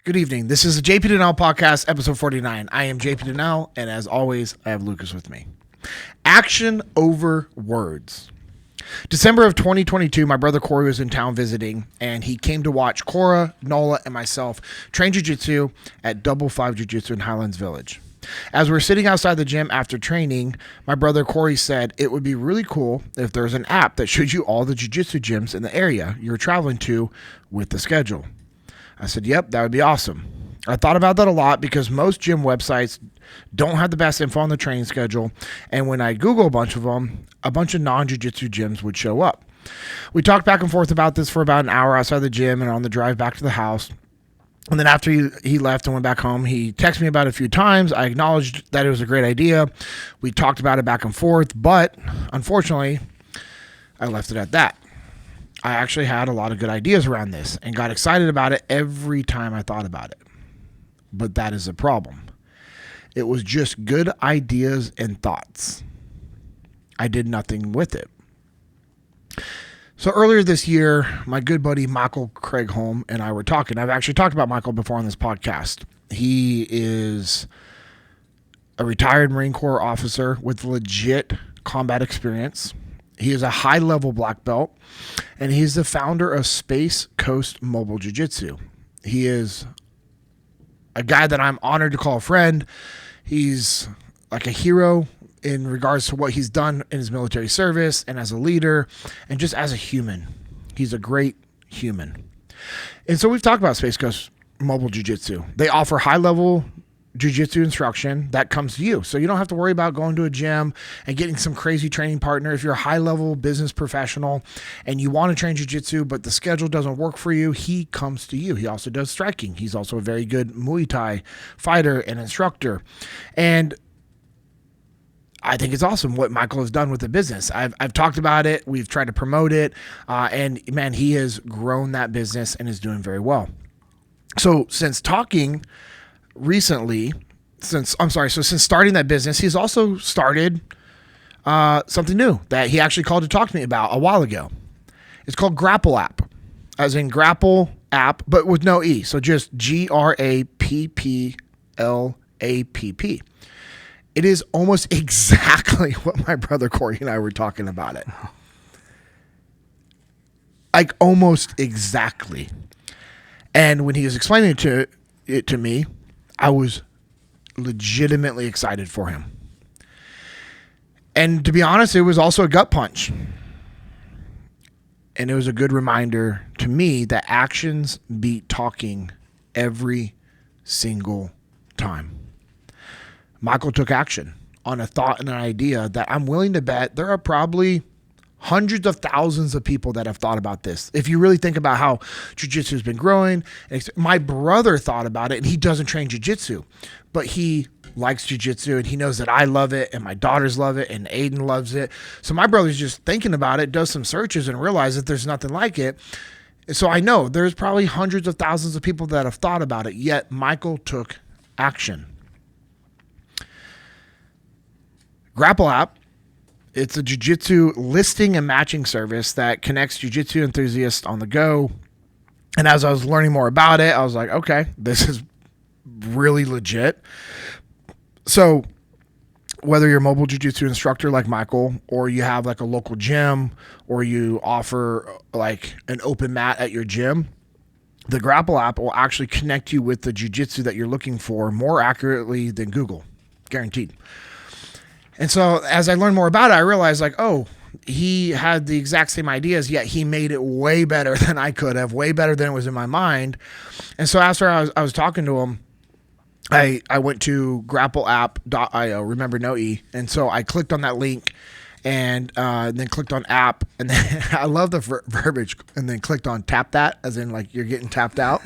Good evening. This is the JP Dinnell podcast, episode 49. I am JP Dinnell, and as always, I have Lucas with me. Action over words. December of 2022, my brother Corey was in town visiting, and he came to watch Cora, Nola, and myself train Jiu-Jitsu at Double Five Jiu-Jitsu in Highlands Village. As we're sitting outside the gym after training, my brother Corey said it would be really cool if there's an app that shows you all the Jiu-Jitsu gyms in the area you're traveling to with the schedule. I said, yep, that would be awesome. I thought about that a lot because most gym websites don't have the best info on the training schedule. And when I Google a bunch of them, a bunch of non-jiu-jitsu gyms would show up. We talked back and forth about this for about an hour outside the gym and on the drive back to the house. And then after he left and went back home, he texted me about it a few times. I acknowledged that it was a great idea. We talked about it back and forth, but unfortunately, I left it at that. I actually had a lot of good ideas around this and got excited about it every time I thought about it. But that is a problem. It was just good ideas and thoughts. I did nothing with it. So earlier this year, my good buddy Michael Craigholm and I were talking. I've actually talked about Michael before on this podcast. He is a retired Marine Corps officer with legit combat experience. He is a high-level black belt, and he's the founder of Space Coast Mobile Jiu-Jitsu. He is a guy that I'm honored to call a friend. He's like a hero in regards to what he's done in his military service and as a leader and just as a human. He's a great human. And so we've talked about Space Coast Mobile Jiu-Jitsu. They offer high-level Jiu-Jitsu instruction that comes to you. So you don't have to worry about going to a gym and getting some crazy training partner. If you're a high-level business professional and you want to train Jiu-Jitsu, but the schedule doesn't work for you, he comes to you. He also does striking. He's also a very good Muay Thai fighter and instructor. And I think it's awesome what Michael has done with the business. I've talked about it. We've tried to promote it. And man, he has grown that business and is doing very well. So since talking recently, since starting that business, he's also started something new that he actually called to talk to me about a while ago. It's called Grapple App, as in Grapple App, but with no E. So just GRAPPLAPP. It is almost exactly what my brother Corey and I were talking about it. Like almost exactly. And when he was explaining it to me, I was legitimately excited for him. And to be honest, it was also a gut punch. And it was a good reminder to me that actions beat talking every single time. Michael took action on a thought and an idea that I'm willing to bet there are probably hundreds of thousands of people that have thought about this. If you really think about how Jiu-Jitsu has been growing, my brother thought about it, and he doesn't train Jiu-Jitsu, but he likes Jiu-Jitsu, and he knows that I love it, and my daughters love it, and Aiden loves it. So my brother's just thinking about it, does some searches, and realizes that there's nothing like it. So I know there's probably hundreds of thousands of people that have thought about it, yet Michael took action. Grapple App, it's a Jiu-Jitsu listing and matching service that connects Jiu-Jitsu enthusiasts on the go. And as I was learning more about it, I was like, okay, this is really legit. So whether you're a mobile Jiu-Jitsu instructor like Michael, or you have like a local gym, or you offer like an open mat at your gym, the Grapple App will actually connect you with the Jiu-Jitsu that you're looking for more accurately than Google, guaranteed. And so as I learned more about it, I realized like, oh, he had the exact same ideas, yet he made it way better than I could have, way better than it was in my mind. And so after I was talking to him, I went to grappleapp.io, remember no E. And so I clicked on that link and then clicked on app. And then I love the verbiage, and then clicked on tap that, as in like you're getting tapped out.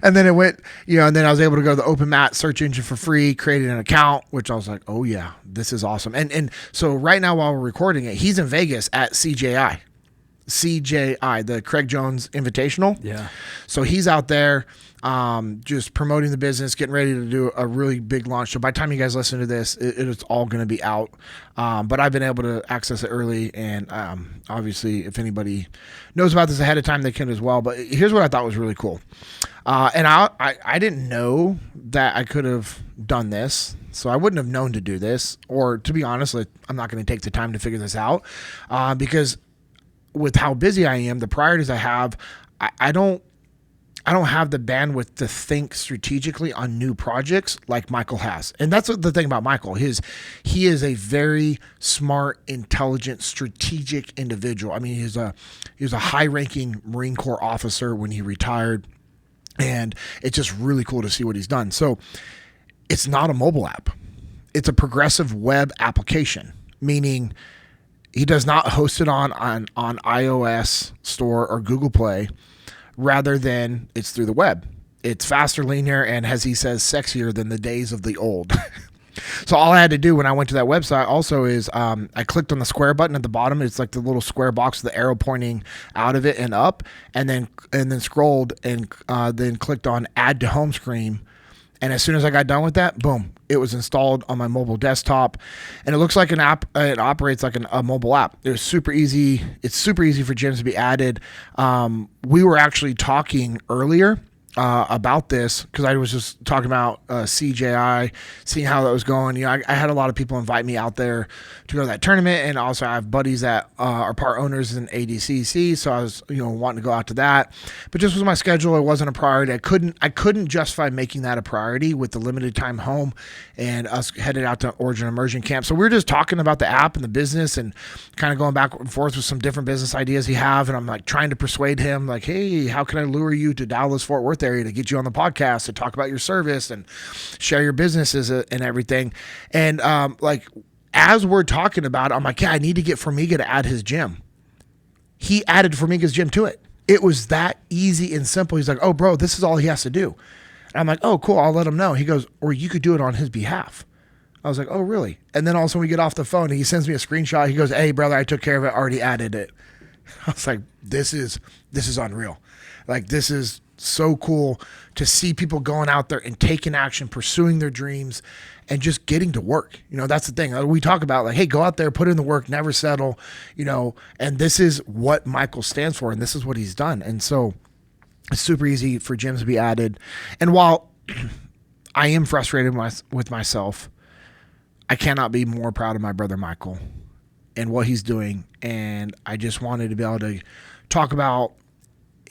And then it went, and then I was able to go to the open mat search engine for free, created an account, which I was like, oh yeah, this is awesome. And so right now while we're recording it, he's in Vegas at CJI, the Craig Jones Invitational. Yeah. So he's out there just promoting the business, getting ready to do a really big launch. So by the time you guys listen to this, it's all going to be out. But I've been able to access it early. And obviously, if anybody knows about this ahead of time, they can as well. But here's what I thought was really cool. And I didn't know that I could have done this. So I wouldn't have known to do this, or to be honest, like, I'm not going to take the time to figure this out because with how busy I am, the priorities I have, I don't have the bandwidth to think strategically on new projects like Michael has. And that's the thing about Michael. He is a very smart, intelligent, strategic individual. I mean, he was a high-ranking Marine Corps officer when he retired, and it's just really cool to see what he's done. So it's not a mobile app. It's a progressive web application, meaning he does not host it on iOS store or Google Play. Rather than it's through the web. It's faster, linear, and as he says, sexier than the days of the old. So all I had to do when I went to that website also is I clicked on the square button at the bottom. It's like the little square box with the arrow pointing out of it and up, and then scrolled and then clicked on add to home screen. And as soon as I got done with that, boom, it was installed on my mobile desktop. And it looks like an app. It operates like a mobile app. It was super easy. It's super easy for gyms to be added. We were actually talking earlier about this because I was just talking about CJI, seeing how that was going. You know, I had a lot of people invite me out there to go to that tournament, and also I have buddies that are part owners in ADCC, so I was wanting to go out to that. But just with my schedule, it wasn't a priority. I couldn't justify making that a priority with the limited time home and us headed out to Origin Immersion Camp. So we were just talking about the app and the business and kind of going back and forth with some different business ideas he have, and I'm like trying to persuade him, like, hey, how can I lure you to Dallas Fort Worth area to get you on the podcast to talk about your service and share your businesses and everything. And like as we're talking about it, I'm like, yeah, I need to get Formiga to add his gym. He added Formiga's gym to it. It was that easy and simple. He's like, oh, bro, this is all he has to do. And I'm like, oh, cool, I'll let him know. He goes, or you could do it on his behalf. I was like, oh, really? And then also we get off the phone and he sends me a screenshot. He goes, hey, brother, I took care of it, already added it. I was like, this is unreal. Like, this is so cool to see people going out there and taking action, pursuing their dreams, and just getting to work. That's the thing. We talk about, like, hey, go out there, put in the work, never settle, and this is what Michael stands for, and this is what he's done. And so it's super easy for gyms to be added. And while I am frustrated with myself, I cannot be more proud of my brother Michael and what he's doing. And I just wanted to be able to talk about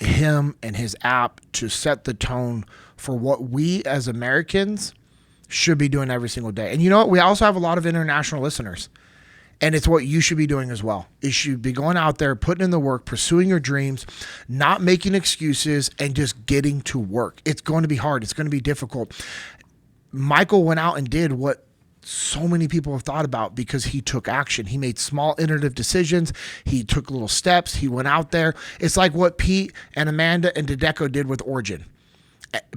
him and his app to set the tone for what we as Americans should be doing every single day. And you know what? We also have a lot of international listeners, and it's what you should be doing as well. You should be going out there, putting in the work, pursuing your dreams, not making excuses, and just getting to work. It's going to be hard. It's going to be difficult. Michael went out and did what so many people have thought about because he took action. He made small iterative decisions. He took little steps. He went out there. It's like what Pete and Amanda and Dedeco did with Origin.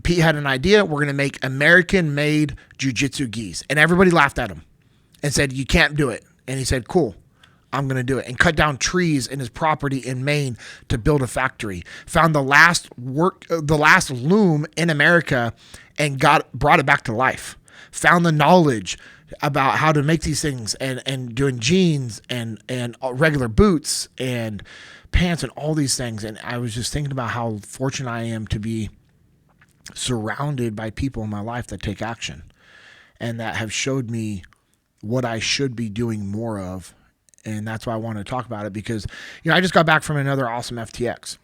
Pete had an idea. We're going to make American-made Jiu-Jitsu gis. And everybody laughed at him and said, you can't do it. And he said, cool, I'm going to do it. And cut down trees in his property in Maine to build a factory. Found the last loom in America and brought it back to life. Found the knowledge about how to make these things and doing jeans and regular boots and pants and all these things. And I was just thinking about how fortunate I am to be surrounded by people in my life that take action and that have showed me what I should be doing more of. And that's why I wanted to talk about it because, I just got back from another awesome FTX,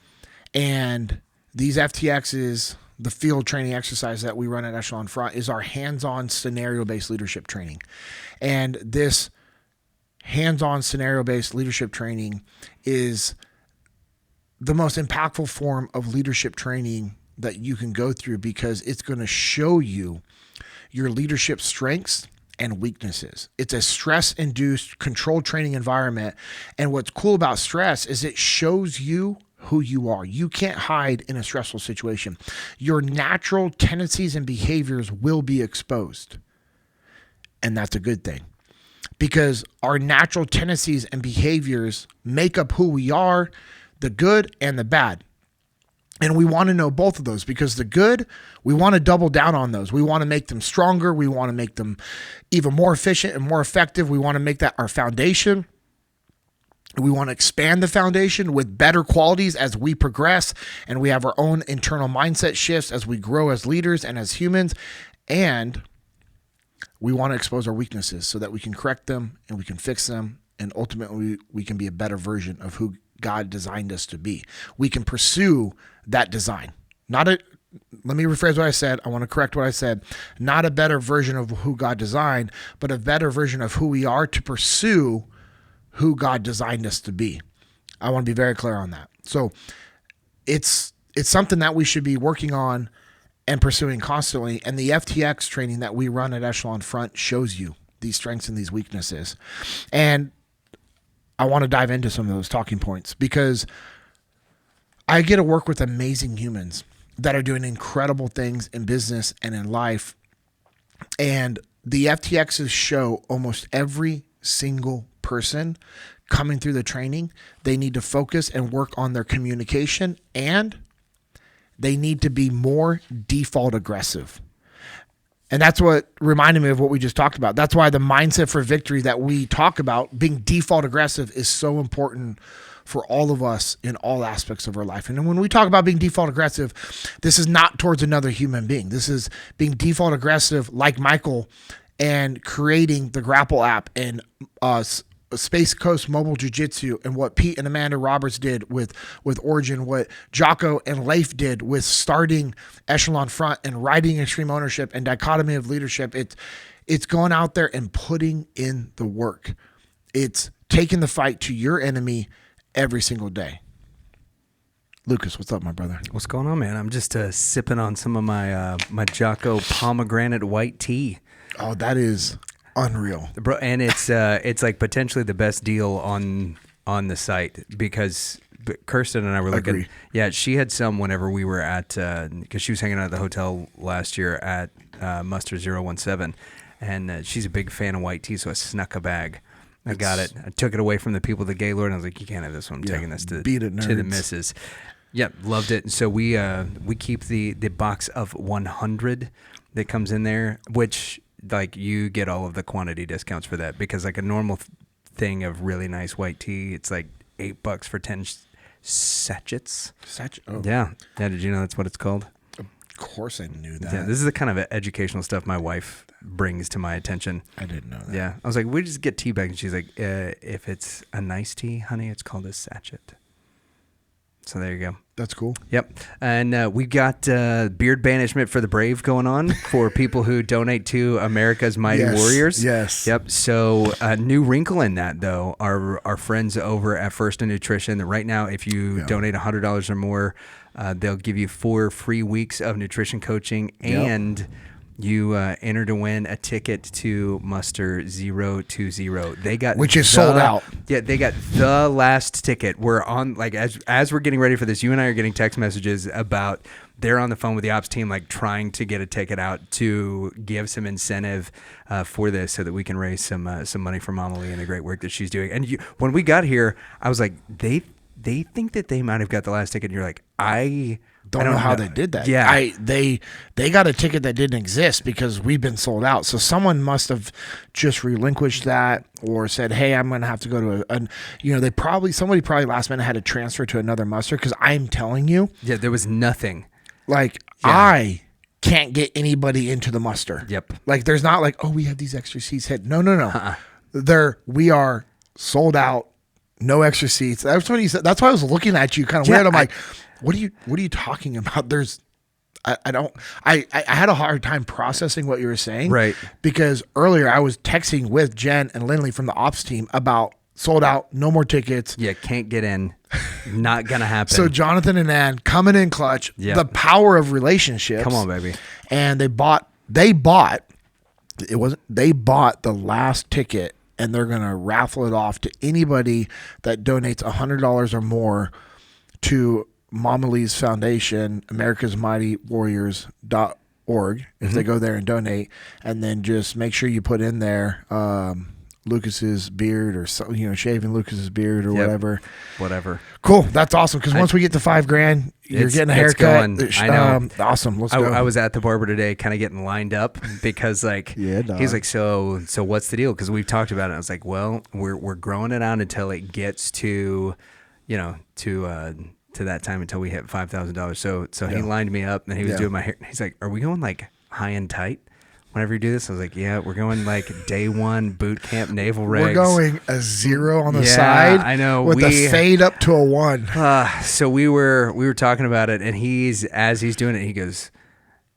and these FTXs, the field training exercise that we run at Echelon Front, is our hands-on scenario-based leadership training. And this hands-on scenario-based leadership training is the most impactful form of leadership training that you can go through because it's going to show you your leadership strengths and weaknesses. It's a stress-induced controlled training environment. And what's cool about stress is it shows you who you are. You can't hide in a stressful situation. Your natural tendencies and behaviors will be exposed. And that's a good thing because our natural tendencies and behaviors make up who we are, the good and the bad. And we want to know both of those because the good, we want to double down on those. We want to make them stronger. We want to make them even more efficient and more effective. We want to make that our foundation. We want to expand the foundation with better qualities as we progress, and we have our own internal mindset shifts as we grow as leaders and as humans. And we want to expose our weaknesses so that we can correct them and we can fix them. And ultimately, we can be a better version of who God designed us to be. We can pursue that design. Let me rephrase what I said. I want to correct what I said. Not a better version of who God designed, but a better version of who we are to pursue who God designed us to be. I want to be very clear on that. So it's something that we should be working on and pursuing constantly. And the FTX training that we run at Echelon Front shows you these strengths and these weaknesses. And I want to dive into some of those talking points because I get to work with amazing humans that are doing incredible things in business and in life. And the FTXs show almost every single person coming through the training, they need to focus and work on their communication, and they need to be more default aggressive. And that's what reminded me of what we just talked about. That's why the mindset for victory that we talk about, being default aggressive, is so important for all of us in all aspects of our life. And when we talk about being default aggressive, this is not towards another human being. This is being default aggressive like Michael and creating the Grapple app and Space Coast Mobile Jiu-Jitsu, and what Pete and Amanda Roberts did with Origin, what Jocko and Leif did with starting Echelon Front and writing Extreme Ownership and Dichotomy of Leadership. It's going out there and putting in the work. It's taking the fight to your enemy every single day. Lucas, what's up, my brother? What's going on, man? I'm just sipping on some of my my Jocko pomegranate white tea. Oh, that is unreal, bro. And it's like potentially the best deal on the site because Kirsten and I were looking. Agree. Yeah, she had some whenever we were at because she was hanging out at the hotel last year at Muster 017, and she's a big fan of white tea, so I snuck a bag. I got it. I took it away from the people at the Gaylord, and I was like, "You can't have this one. I'm taking this to the missus." Yep, loved it. And so we keep the box of 100 that comes in there, which like you get all of the quantity discounts for that because like a normal thing of really nice white tea, it's like $8 for 10 sachets. Oh. Yeah. Did you know that's what it's called? Of course I knew that. Yeah, this is the kind of educational stuff my wife brings to my attention. I didn't know that. Yeah. I was like, we just get tea bags. And she's like, if it's a nice tea, honey, it's called a sachet. So there you go. That's cool. Yep. And we got beard banishment for the brave going on for people who donate to America's Mighty Warriors. Yes. Yep. So a new wrinkle in that, though, our friends over at First in Nutrition. Right now, if you donate $100 or more, they'll give you 4 free weeks of nutrition coaching and you enter to win a ticket to Muster 020. They got which is sold out. Yeah, they got the last ticket. We're on like as we're getting ready for this, you and I are getting text messages about they're on the phone with the ops team, like trying to get a ticket out to give some incentive for this, so that we can raise some money for Mama Lee and the great work that she's doing. And when we got here, I was like, they think that they might have got the last ticket. And you're like, I don't know how they did that. Yeah. They got a ticket that didn't exist because we've been sold out. So someone must have just relinquished that or said, hey, I'm going to have to go to somebody probably last minute had to transfer to another muster, because I'm telling you. Yeah, there was nothing. Like, I can't get anybody into the muster. Yep. Like, there's not like, oh, we have these extra seats hit. No. We are sold out. No extra seats. That's what he said. That's why I was looking at you kind of weird. I'm like, what are you talking about? I had a hard time processing what you were saying. Right. Because earlier I was texting with Jen and Lindley from the ops team about sold out, no more tickets. Yeah, can't get in. Not going to happen. So Jonathan and Ann coming in clutch. Yep. The power of relationships. Come on, baby. And they bought the last ticket, and they're going to raffle it off to anybody that donates $100 or more to Mama Lee's Foundation, America's Mighty Warriors.org, if they go there and donate. And then just make sure you put in there Lucas's beard or so, shaving Lucas's beard or whatever. Cool. That's awesome. Because once we get to $5,000, you're getting a haircut. I know. Awesome. Let's go. I was at the barber today, kind of getting lined up because he's like, so what's the deal? Because we've talked about it. I was like, well, we're growing it out until it gets to that time until we hit $5,000. So he lined me up and he was doing my hair. He's like, are we going like high and tight whenever you do this? I was like, yeah, we're going like day one boot camp naval regs. We're going a 0 on the side. I know. With a fade up to a 1. So we were talking about it, and as he's doing it, he goes,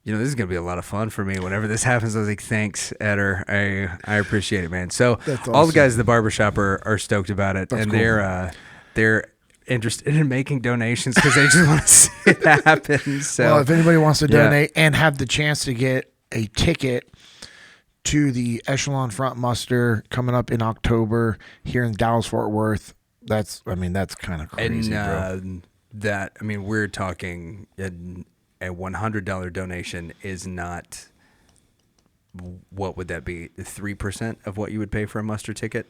this is gonna be a lot of fun for me whenever this happens. I was like, thanks, Eder. I appreciate it, man. So awesome. All the guys at the barbershop are stoked about it. That's and cool. they're interested in making donations because they just want to see it happen. So well, if anybody wants to donate and have the chance to get a ticket to the Echelon Front muster coming up in October here in Dallas Fort Worth, that's kind of crazy, and, bro. We're talking a $100 donation is not, what would that be, 3% of what you would pay for a muster ticket,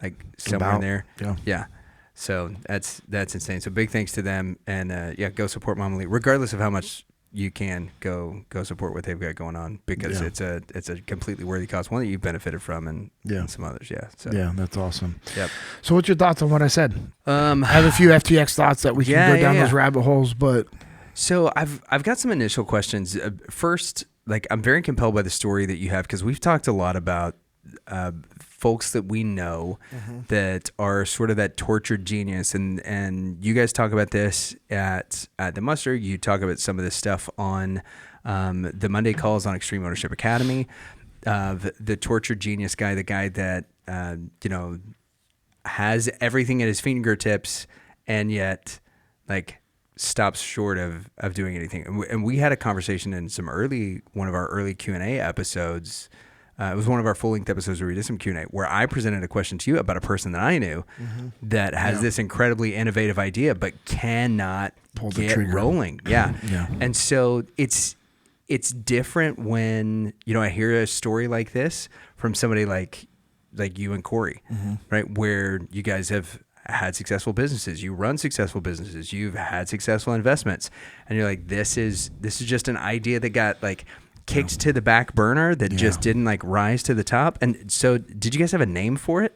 like somewhere in there. Yeah. So that's insane. So big thanks to them, and go support Mama Lee, regardless of how much you can go support what they've got going on, because it's a completely worthy cause, one that you've benefited from, and some others. So that's awesome. Yep. So what's your thoughts on what I said? I have a few FTX thoughts that we can go down those rabbit holes, but so I've got some initial questions. First, I'm very compelled by the story that you have, because we've talked a lot about folks that we know that are sort of that tortured genius, and you guys talk about this at the muster. You talk about some of this stuff on the Monday calls on Extreme Ownership Academy. The tortured genius guy, the guy that has everything at his fingertips and yet stops short of doing anything. And we had a conversation in one of our early Q&A episodes. It was one of our full-length episodes where we did some Q&A, where I presented a question to you about a person that I knew that has this incredibly innovative idea but cannot get rolling. Yeah. And so it's different when I hear a story like this from somebody like you and Corey, right? Where you guys have had successful businesses, you run successful businesses, you've had successful investments, and you're like, this is just an idea that got kicked to the back burner that just didn't rise to the top. And so did you guys have a name for it?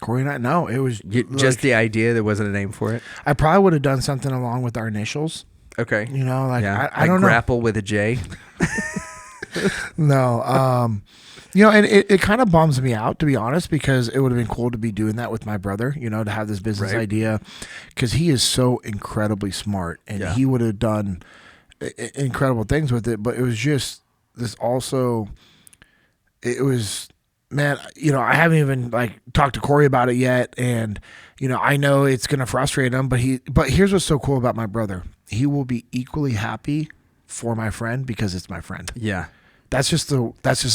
Corey and I, no, it was just the idea. There wasn't a name for it. I probably would have done something along with our initials. Okay. I don't know. Grapple with a J. No. And it kind of bums me out, to be honest, because it would have been cool to be doing that with my brother, to have this business idea, because he is so incredibly smart, and he would have done incredible things with it. But it was just this also, it was, man, I haven't even talked to Corey about it yet. And, I know it's going to frustrate him, but here's what's so cool about my brother. He will be equally happy for my friend because it's my friend. Yeah. That's just the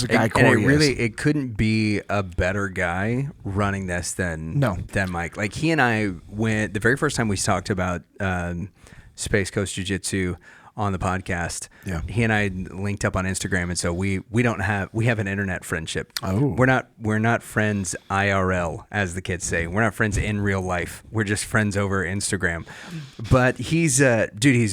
guy Corey is. It couldn't be a better guy running this than Mike. He and I went, the very first time we talked about Space Coast Jiu-Jitsu on the podcast, he and I linked up on Instagram, and so we have an internet friendship. Oh. We're not friends IRL, as the kids say. We're not friends in real life. We're just friends over Instagram. But he's a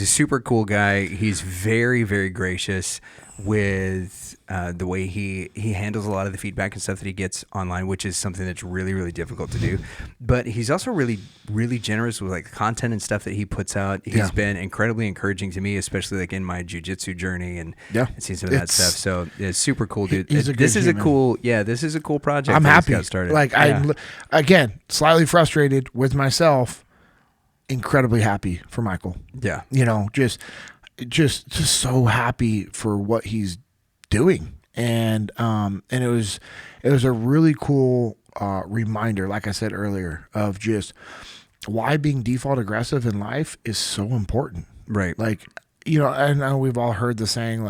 super cool guy. He's very, very gracious with the way he handles a lot of the feedback and stuff that he gets online, which is something that's really, really difficult to do. But he's also really, really generous with content and stuff that he puts out. He's been incredibly encouraging to me, especially in my jiu-jitsu journey and seeing some of that stuff. So it's super cool, dude. This is a cool project. I'm happy. Got started. Again, slightly frustrated with myself, incredibly happy for Michael. Yeah. Just so happy for what he's doing, and it was a really cool reminder, like I said earlier, of just why being default aggressive in life is so important. Right. I know we've all heard the saying,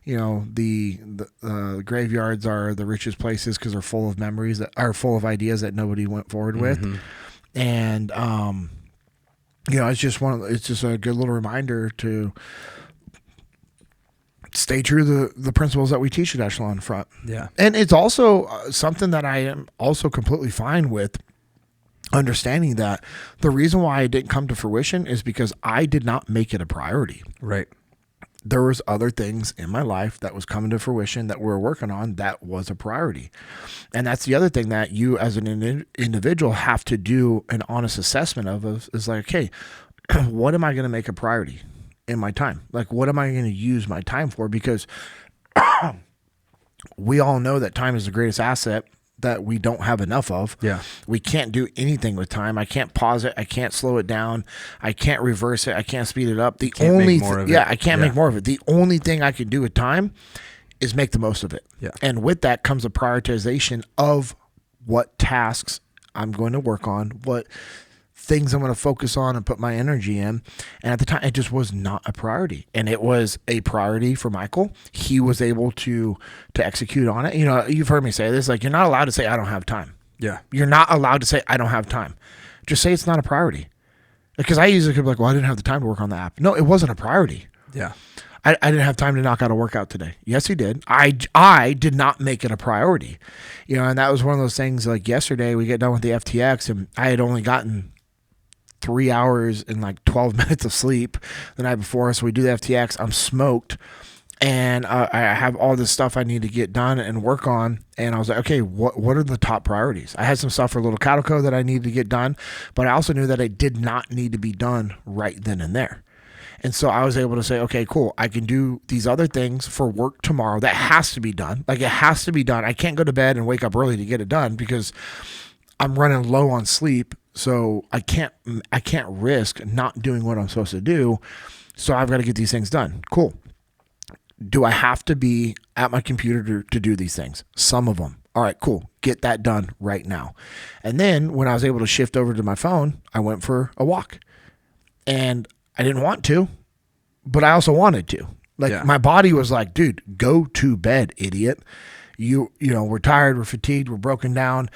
the graveyards are the richest places because they're full of memories that are full of ideas that nobody went forward with, and it's just a good little reminder to Stay true to the principles that we teach at Echelon Front. Yeah. And it's also something that I am also completely fine with, understanding that the reason why it didn't come to fruition is because I did not make it a priority. Right. There was other things in my life that was coming to fruition that we're working on that was a priority. And that's the other thing that you as an individual have to do an honest assessment of is like, okay, what am I going to make a priority in my time? Like, what am I going to use my time for? Because we all know that time is the greatest asset that we don't have enough of. Yeah. We can't do anything with time. I can't pause it. I can't slow it down. I can't reverse it. I can't speed it up. The only I can't make more of it. The only thing I can do with time is make the most of it. Yeah. And with that comes a prioritization of what tasks I'm going to work on, what things I'm going to focus on and put my energy in. And at the time, it just was not a priority. And it was a priority for Michael. He was able to execute on it. You know, you've heard me say this, like, you're not allowed to say, I don't have time. Yeah. You're not allowed to say, I don't have time. Just say it's not a priority. Because I usually could be like, well, I didn't have the time to work on the app. No, it wasn't a priority. Yeah. I didn't have time to knock out a workout today. Yes, he did. I did not make it a priority. You know, and that was one of those things, like yesterday we get done with the FTX and I had only gotten 3 hours and like 12 minutes of sleep the night before. So we do the FTX. I'm smoked. And I have all this stuff I need to get done and work on. And I was like, okay, what are the top priorities? I had some stuff for Little Calico that I needed to get done, but I also knew that it did not need to be done right then and there. And so I was able to say, okay, cool. I can do these other things for work tomorrow. That has to be done. Like, it has to be done. I can't go to bed and wake up early to get it done because I'm running low on sleep. So I can't risk not doing what I'm supposed to do. So I've got to get these things done. Cool. Do I have to be at my computer to do these things? Some of them. All right, cool. Get that done right now. And then when I was able to shift over to my phone, I went for a walk. And I didn't want to, but I also wanted to. Like, my body was like, dude, go to bed, idiot. You know, we're tired, we're fatigued, we're broken down.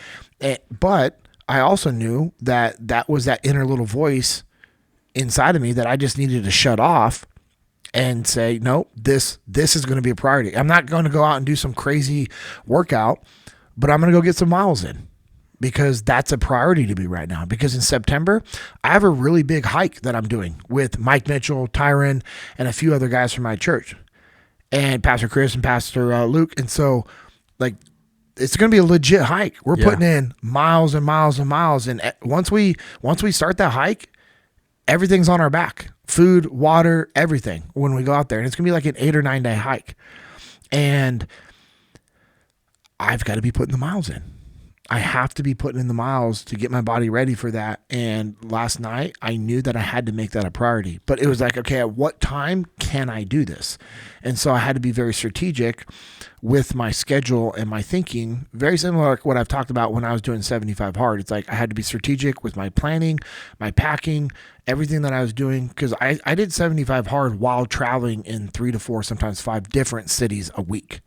But I also knew that was that inner little voice inside of me that I just needed to shut off and say, no, this is going to be a priority. I'm not going to go out and do some crazy workout, but I'm going to go get some miles in because that's a priority to me right now. Because in September, I have a really big hike that I'm doing with Mike Mitchell, Tyron, and a few other guys from my church, and Pastor Chris and Pastor Luke. And so, like, it's going to be a legit hike. We're putting in miles and miles and miles. And once we start that hike, everything's on our back. Food, water, everything when we go out there. And it's going to be like an 8 or 9 day hike. And I've got to be putting the miles in. I have to be putting in the miles to get my body ready for that. And last night, I knew that I had to make that a priority. But it was like, okay, at what time can I do this? And so I had to be very strategic with my schedule and my thinking, very similar to what I've talked about when I was doing 75 hard. It's like I had to be strategic with my planning, my packing, everything that I was doing, because I did 75 hard while traveling in 3 to 4, sometimes 5 different cities a week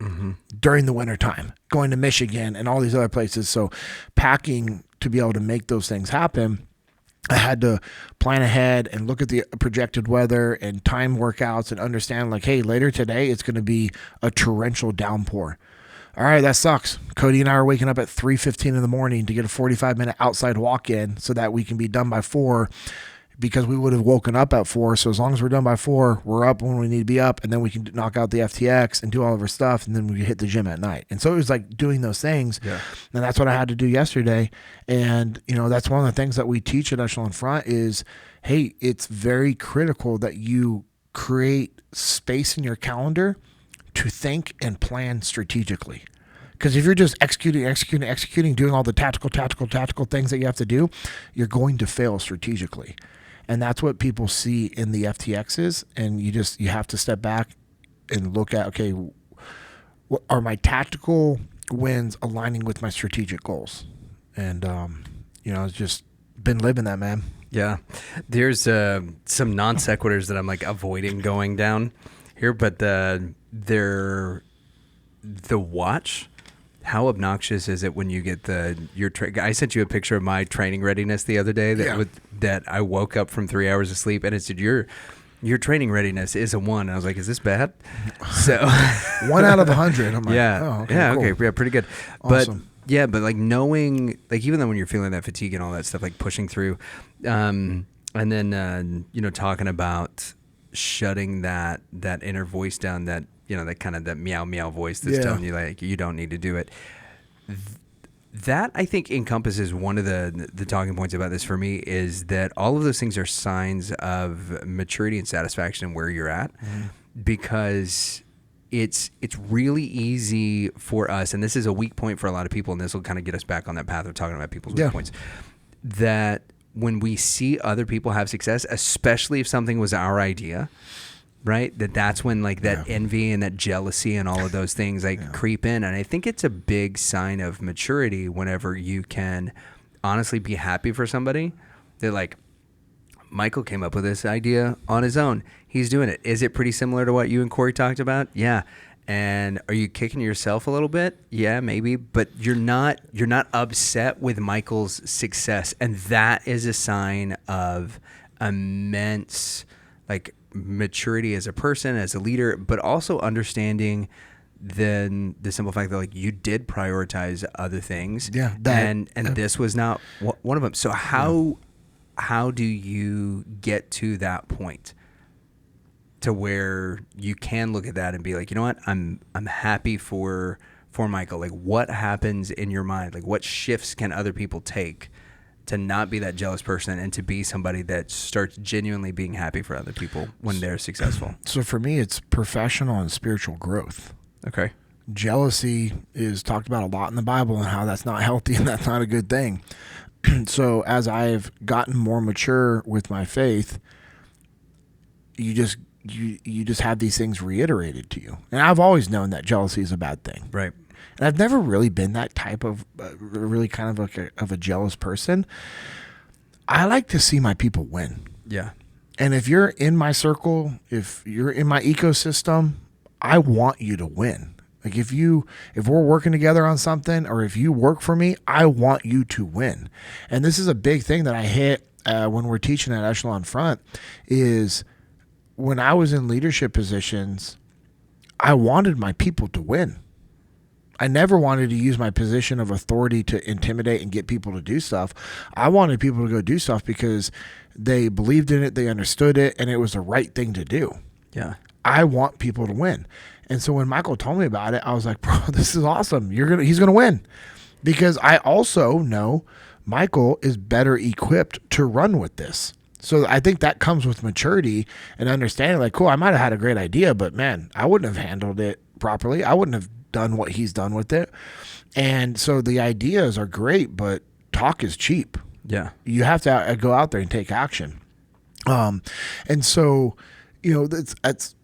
during the winter time, going to Michigan and all these other places. So packing to be able to make those things happen, I had to plan ahead and look at the projected weather and time workouts and understand, like, hey, later today it's going to be a torrential downpour. All right, that sucks. Cody and I are waking up at 3:15 in the morning to get a 45-minute outside walk in so that we can be done by 4, because we would have woken up at 4. So as long as we're done by 4, we're up when we need to be up, and then we can knock out the FTX and do all of our stuff, and then we can hit the gym at night. And so it was like doing those things. Yeah. And that's what I had to do yesterday. And, you know, that's one of the things that we teach at Echelon Front is, hey, it's very critical that you create space in your calendar to think and plan strategically. Because if you're just executing, doing all the tactical things that you have to do, you're going to fail strategically. And that's what people see in the FTXs. And you have to step back and look at, okay, what are my tactical wins aligning with my strategic goals? And, you know, it's just been living that, man. Yeah. There's some non sequiturs that I'm like avoiding going down here, but the watch. How obnoxious is it when you get I sent you a picture of my training readiness the other day that I woke up from 3 hours of sleep, and it said your your training readiness is a 1. I was like, is this bad? So 1 out of 100. I'm like, yeah. oh, okay, yeah. cool. Okay. Yeah. Pretty good. Awesome. But yeah, but like knowing, like even though when you're feeling that fatigue and all that stuff, like pushing through, and then, talking about shutting that inner voice down, that, that kind of that meow, meow voice that's telling you like, you don't need to do it. That I think encompasses one of the talking points about this for me, is that all of those things are signs of maturity and satisfaction in where you're at, because it's really easy for us, and this is a weak point for a lot of people, and this will kind of get us back on that path of talking about people's weak points, that when we see other people have success, especially if something was our idea, right? That's when like that envy and that jealousy and all of those things creep in. And I think it's a big sign of maturity whenever you can honestly be happy for somebody. That like, Michael came up with this idea on his own. He's doing it. Is it pretty similar to what you and Corey talked about? Yeah. And are you kicking yourself a little bit? Yeah, maybe. But you're not upset with Michael's success. And that is a sign of immense like maturity as a person, as a leader, but also understanding then the simple fact that like you did prioritize other things, and this was not one of them. So how do you get to that point to where you can look at that and be like, you know what, I'm happy for Michael? Like, what happens in your mind? Like, what shifts can other people take to not be that jealous person and to be somebody that starts genuinely being happy for other people when they're successful? So for me, it's professional and spiritual growth. Okay. Jealousy is talked about a lot in the Bible and how that's not healthy and that's not a good thing. So as I've gotten more mature with my faith, you just have these things reiterated to you. And I've always known that jealousy is a bad thing. Right. And I've never really been that type of really kind of like of a jealous person. I like to see my people win. Yeah. And if you're in my circle, if you're in my ecosystem, I want you to win. Like if we're working together on something, or if you work for me, I want you to win. And this is a big thing that I hit when we're teaching at Echelon Front, is when I was in leadership positions, I wanted my people to win. I never wanted to use my position of authority to intimidate and get people to do stuff. I wanted people to go do stuff because they believed in it, they understood it, and it was the right thing to do. Yeah. I want people to win. And so when Michael told me about it, I was like, bro, this is awesome. He's going to win. Because I also know Michael is better equipped to run with this. So I think that comes with maturity and understanding, like, cool, I might have had a great idea, but man, I wouldn't have handled it properly. I wouldn't have done what he's done with it. And so the ideas are great, but talk is cheap. Yeah. You have to go out there and take action. And so, that's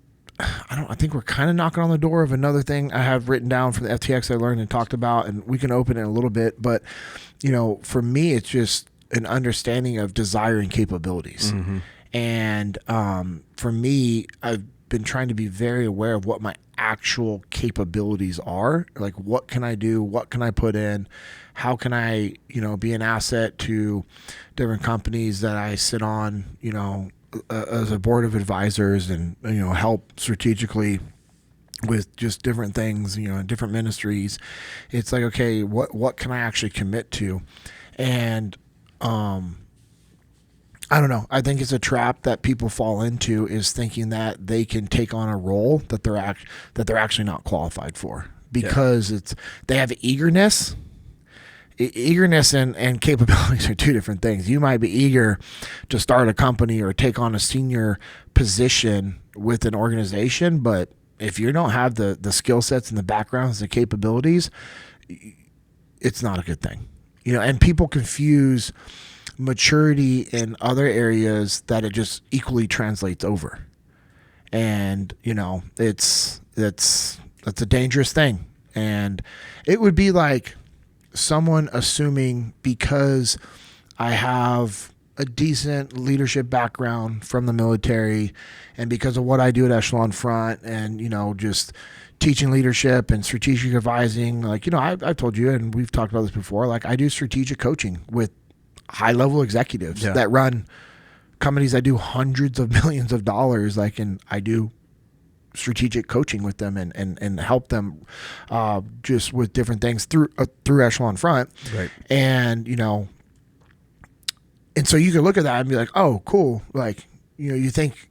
I think we're kind of knocking on the door of another thing I have written down from the FTX I learned and talked about, and we can open it in a little bit. But, for me, it's just an understanding of desire and capabilities. Mm-hmm. And for me, I've been trying to be very aware of what my actual capabilities are. Like, what can I do? What can I put in? How can I, be an asset to different companies that I sit on, as a board of advisors, and, help strategically with just different things, different ministries. It's like, okay, what can I actually commit to? And, I don't know. I think it's a trap that people fall into, is thinking that they can take on a role that they're actually not qualified for, because they have eagerness. Eagerness and capabilities are two different things. You might be eager to start a company or take on a senior position with an organization, but if you don't have the skill sets and the backgrounds, the capabilities, it's not a good thing. And people confuse maturity in other areas that it just equally translates over. And, that's a dangerous thing. And it would be like someone assuming because I have a decent leadership background from the military, and because of what I do at Echelon Front, and, just teaching leadership and strategic advising, like, I've told you, and we've talked about this before, like I do strategic coaching with high level executives that run companies that do hundreds of millions of dollars, like, and I do strategic coaching with them and help them just with different things through Echelon Front. Right. And, and so you can look at that and be like, oh, cool. Like, you think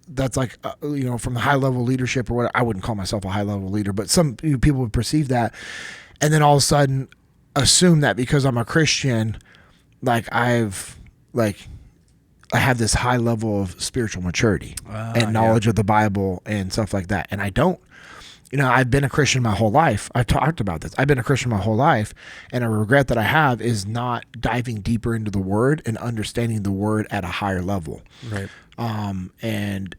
that's like, from the high level leadership or what. I wouldn't call myself a high level leader, but some people would perceive that. And then all of a sudden assume that because I'm a Christian, like I have this high level of spiritual maturity and knowledge of the Bible and stuff like that. And I don't. I've been a Christian my whole life. I've talked about this. I've been a Christian my whole life. And a regret that I have is not diving deeper into the word and understanding the word at a higher level. Right. And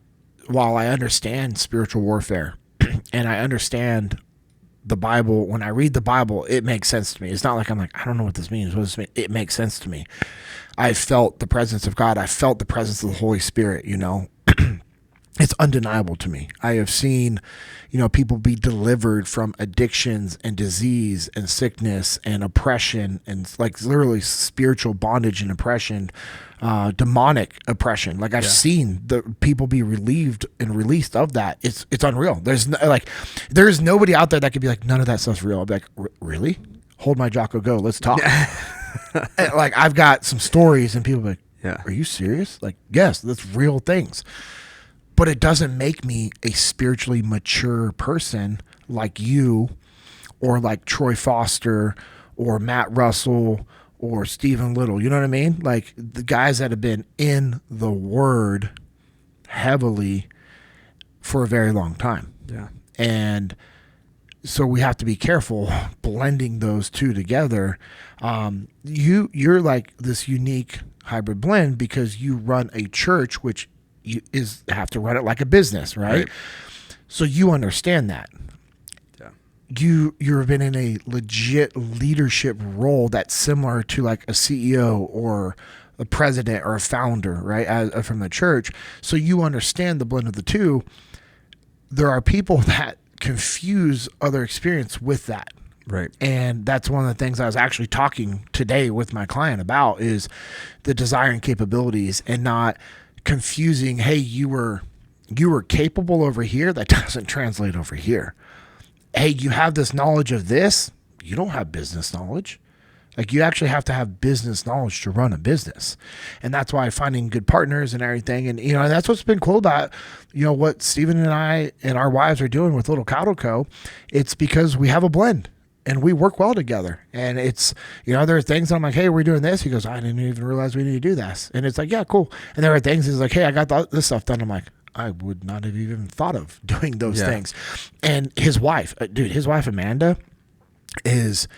while I understand spiritual warfare and I understand the Bible, when I read the Bible, it makes sense to me. It's not like I'm like, I don't know what this means. What does this mean? It makes sense to me. I felt the presence of God. I felt the presence of the Holy Spirit, It's undeniable to me. I have seen, people be delivered from addictions and disease and sickness and oppression and like literally spiritual bondage and oppression, demonic oppression. Like I've seen the people be relieved and released of that. It's unreal. There's nobody out there that could be like, none of that stuff's real. I'd be like, really? Hold my Jocko, go. Let's talk. Like I've got some stories and people be like, are you serious? Like, yes, that's real things. But it doesn't make me a spiritually mature person like you or like Troy Foster or Matt Russell or Stephen Little. You know what I mean? Like the guys that have been in the word heavily for a very long time. Yeah. And so we have to be careful blending those two together. You're like this unique hybrid blend because you run a church, which you have to run it like a business, right? So you understand that. Yeah. You've been in a legit leadership role that's similar to like a CEO or a president or a founder, right? From the church. So you understand the blend of the two. There are people that confuse other experience with that. Right. And that's one of the things I was actually talking today with my client about is the desire and capabilities and not confusing, hey, you were capable over here, that doesn't translate over here. Hey, you have this knowledge of this, you don't have business knowledge. Like you actually have to have business knowledge to run a business. And that's why finding good partners and everything. And, that's what's been cool about, what Stephen and I and our wives are doing with Little Cattle Co. It's because we have a blend. And we work well together. And it's, there are things I'm like, hey, we're doing this. He goes, I didn't even realize we need to do this. And it's like, yeah, cool. And there are things he's like, hey, I got this stuff done. I'm like, I would not have even thought of doing those things. And his wife, Amanda, is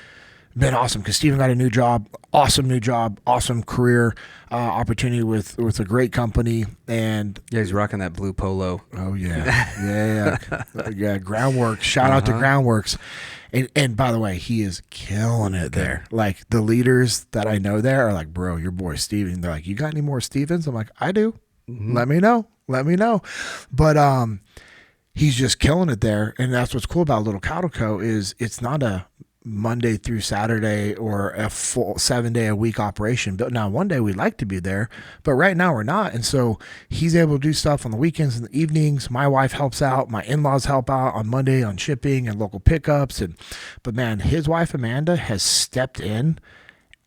been awesome because Steven got a new job, awesome career opportunity with a great company. And he's rocking that blue polo. Oh, yeah. Yeah, Groundworks. Shout out to Groundworks. And by the way, he is killing it there. Like the leaders that I know there are like, bro, your boy Steven. They're like, you got any more Stevens? I'm like, I do. Mm-hmm. Let me know. But he's just killing it there. And that's what's cool about Little Cattle Co. is it's not a Monday through Saturday or a full 7-day-a-week operation. But now one day we'd like to be there, but right now we're not. And so he's able to do stuff on the weekends and the evenings. My wife helps out. My in-laws help out on Monday on shipping and local pickups. But man, his wife Amanda has stepped in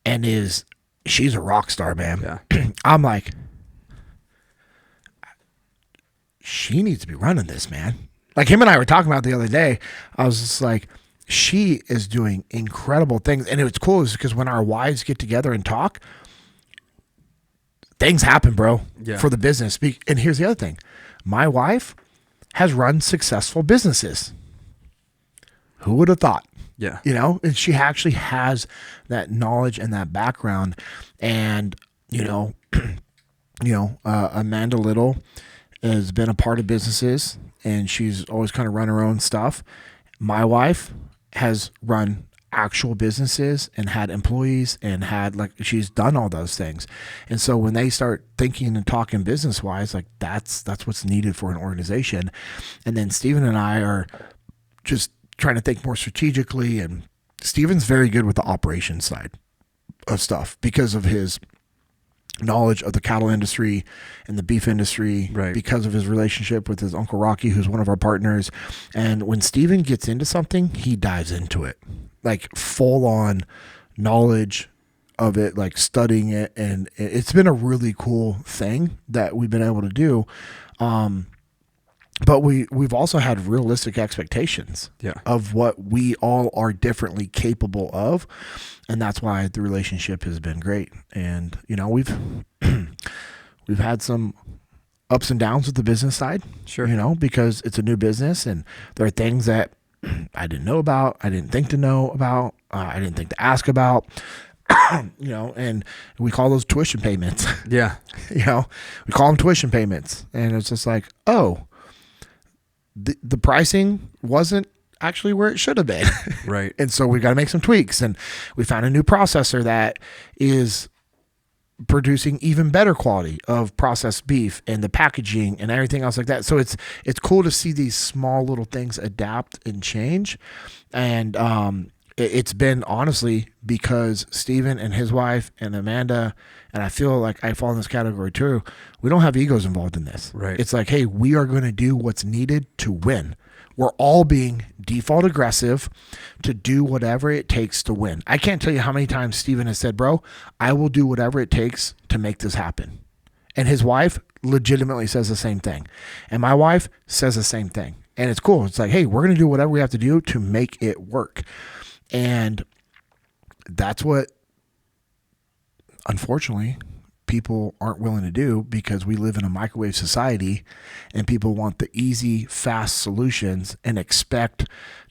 and she's a rock star, man. Yeah. I'm like, she needs to be running this, man. Like him and I were talking about the other day. I was just like, she is doing incredible things. And it's cool is because when our wives get together and talk, things happen, bro, for the business. And here's the other thing. My wife has run successful businesses. Who would have thought? Yeah. And she actually has that knowledge and that background. And, Amanda Little has been a part of businesses and she's always kind of run her own stuff. My wife has run actual businesses and had employees and she's done all those things. And so when they start thinking and talking business wise, like that's what's needed for an organization. And then Stephen and I are just trying to think more strategically, and Stephen's very good with the operations side of stuff because of his knowledge of the cattle industry and the beef industry Right. because of his relationship with his Uncle Rocky, who's one of our partners. And when Steven gets into something, he dives into it, like full on knowledge of it, like studying it. And it's been a really cool thing that we've been able to do. But we've also had realistic expectations Yeah. of what we all are differently capable of. And that's why the relationship has been great. And, you know, we've had some ups and downs with the business side, Sure. you know, because it's a new business and there are things that I didn't know about. I didn't think to know about. I didn't think to ask about, you know, and we call those tuition payments. Yeah. You know, we call them tuition payments. And it's just like, oh, the pricing wasn't actually where it should have been. Right. And so we got to make some tweaks. And we found a new processor that is producing even better quality of processed beef and the packaging and everything else like that. So it's cool to see these small little things adapt and change. And it's been honestly because Steven and his wife and Amanda, and I feel like I fall in this category too, we don't have egos involved in this. Right. It's like, hey, we are going to do what's needed to win. We're all being default aggressive to do whatever it takes to win. I can't tell you how many times Steven has said, bro, I will do whatever it takes to make this happen. And his wife legitimately says the same thing. And my wife says the same thing. And it's cool. It's like, hey, we're going to do whatever we have to do to make it work. And that's what, unfortunately, people aren't willing to do because we live in a microwave society and people want the easy, fast solutions and expect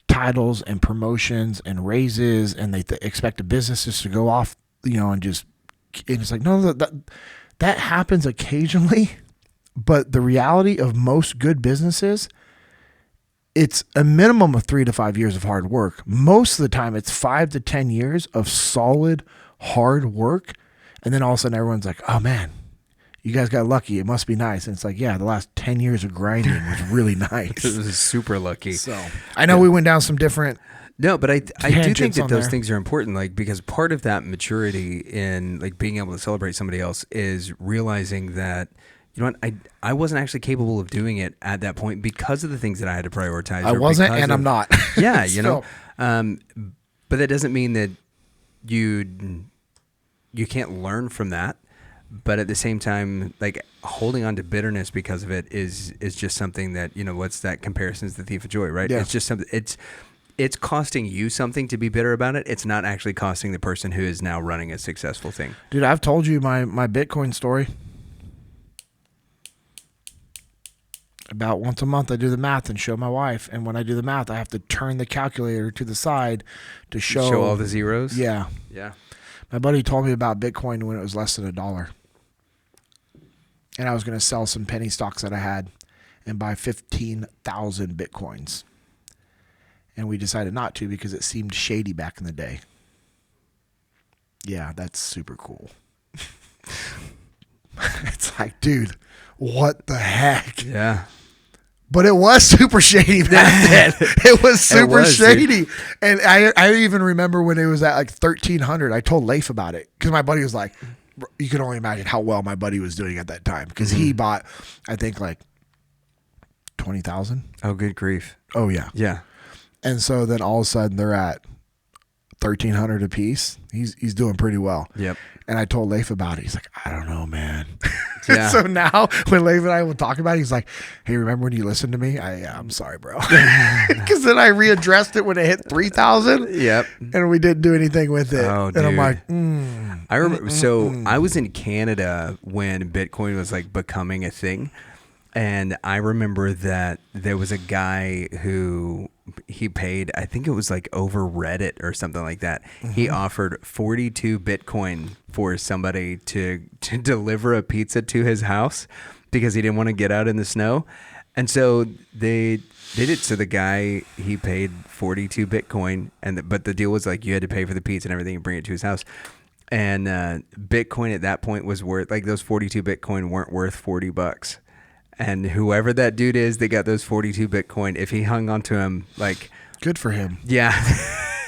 titles and promotions and raises, and they expect the businesses to go off, you know, and it's like, no, that happens occasionally, but the reality of most good businesses, it's a minimum of 3 to 5 years of hard work. Most of the time it's 5 to 10 years of solid hard work. And then all of a sudden everyone's like, oh man, you guys got lucky. It must be nice. And it's like, yeah, the last 10 years of grinding was really nice. It was super lucky. So I know we went down some different. No, but I do think that those there. things are important, like, because part of that maturity in like being able to celebrate somebody else is realizing that, you know what, I wasn't actually capable of doing it at that point because of the things that I had to prioritize. I wasn't, and I'm not. Yeah, you know. But that doesn't mean that you can't learn from that. But at the same time, like, holding on to bitterness because of it is just something that, you know, what's that? Comparison is the thief of joy, right? Yeah. It's just something. It's costing you something to be bitter about it. It's not actually costing the person who is now running a successful thing. Dude, I've told you my Bitcoin story. About once a month, I do the math and show my wife. And when I do the math, I have to turn the calculator to the side to show all the zeros. Yeah. Yeah. My buddy told me about Bitcoin when it was less than $1. And I was going to sell some penny stocks that I had and buy 15,000 Bitcoins. And we decided not to because it seemed shady back in the day. Yeah, that's super cool. It's like, dude, what the heck? Yeah. But it was super shady back then. It was super shady. Dude. And I even remember when it was at like 1,300, I told Leif about it because my buddy was like, you can only imagine how well my buddy was doing at that time because he bought, I think, like 20,000. Oh, good grief. Oh, yeah. Yeah. And so then all of a sudden they're at 1,300 a piece. He's doing pretty well. Yep. And I told Leif about it. He's like, I don't know, man. Yeah. So now when Leif and I will talk about it, he's like, hey, remember when you listened to me? I'm sorry, bro. Because then I readdressed it when it hit 3,000. Yep. And we didn't do anything with it. Oh, and dude. I'm like, I remember. So I was in Canada when Bitcoin was like becoming a thing. And I remember that there was a guy who he paid, I think it was like over Reddit or something like that. He offered 42 Bitcoin for somebody to deliver a pizza to his house because he didn't want to get out in the snow. And so they did it. So the guy, he paid 42 Bitcoin, but the deal was like you had to pay for the pizza and everything and bring it to his house. And Bitcoin at that point was worth, like, those 42 Bitcoin weren't worth $40. And whoever that dude is that got those 42 Bitcoin, if he hung on to him, like... Good for him. Yeah.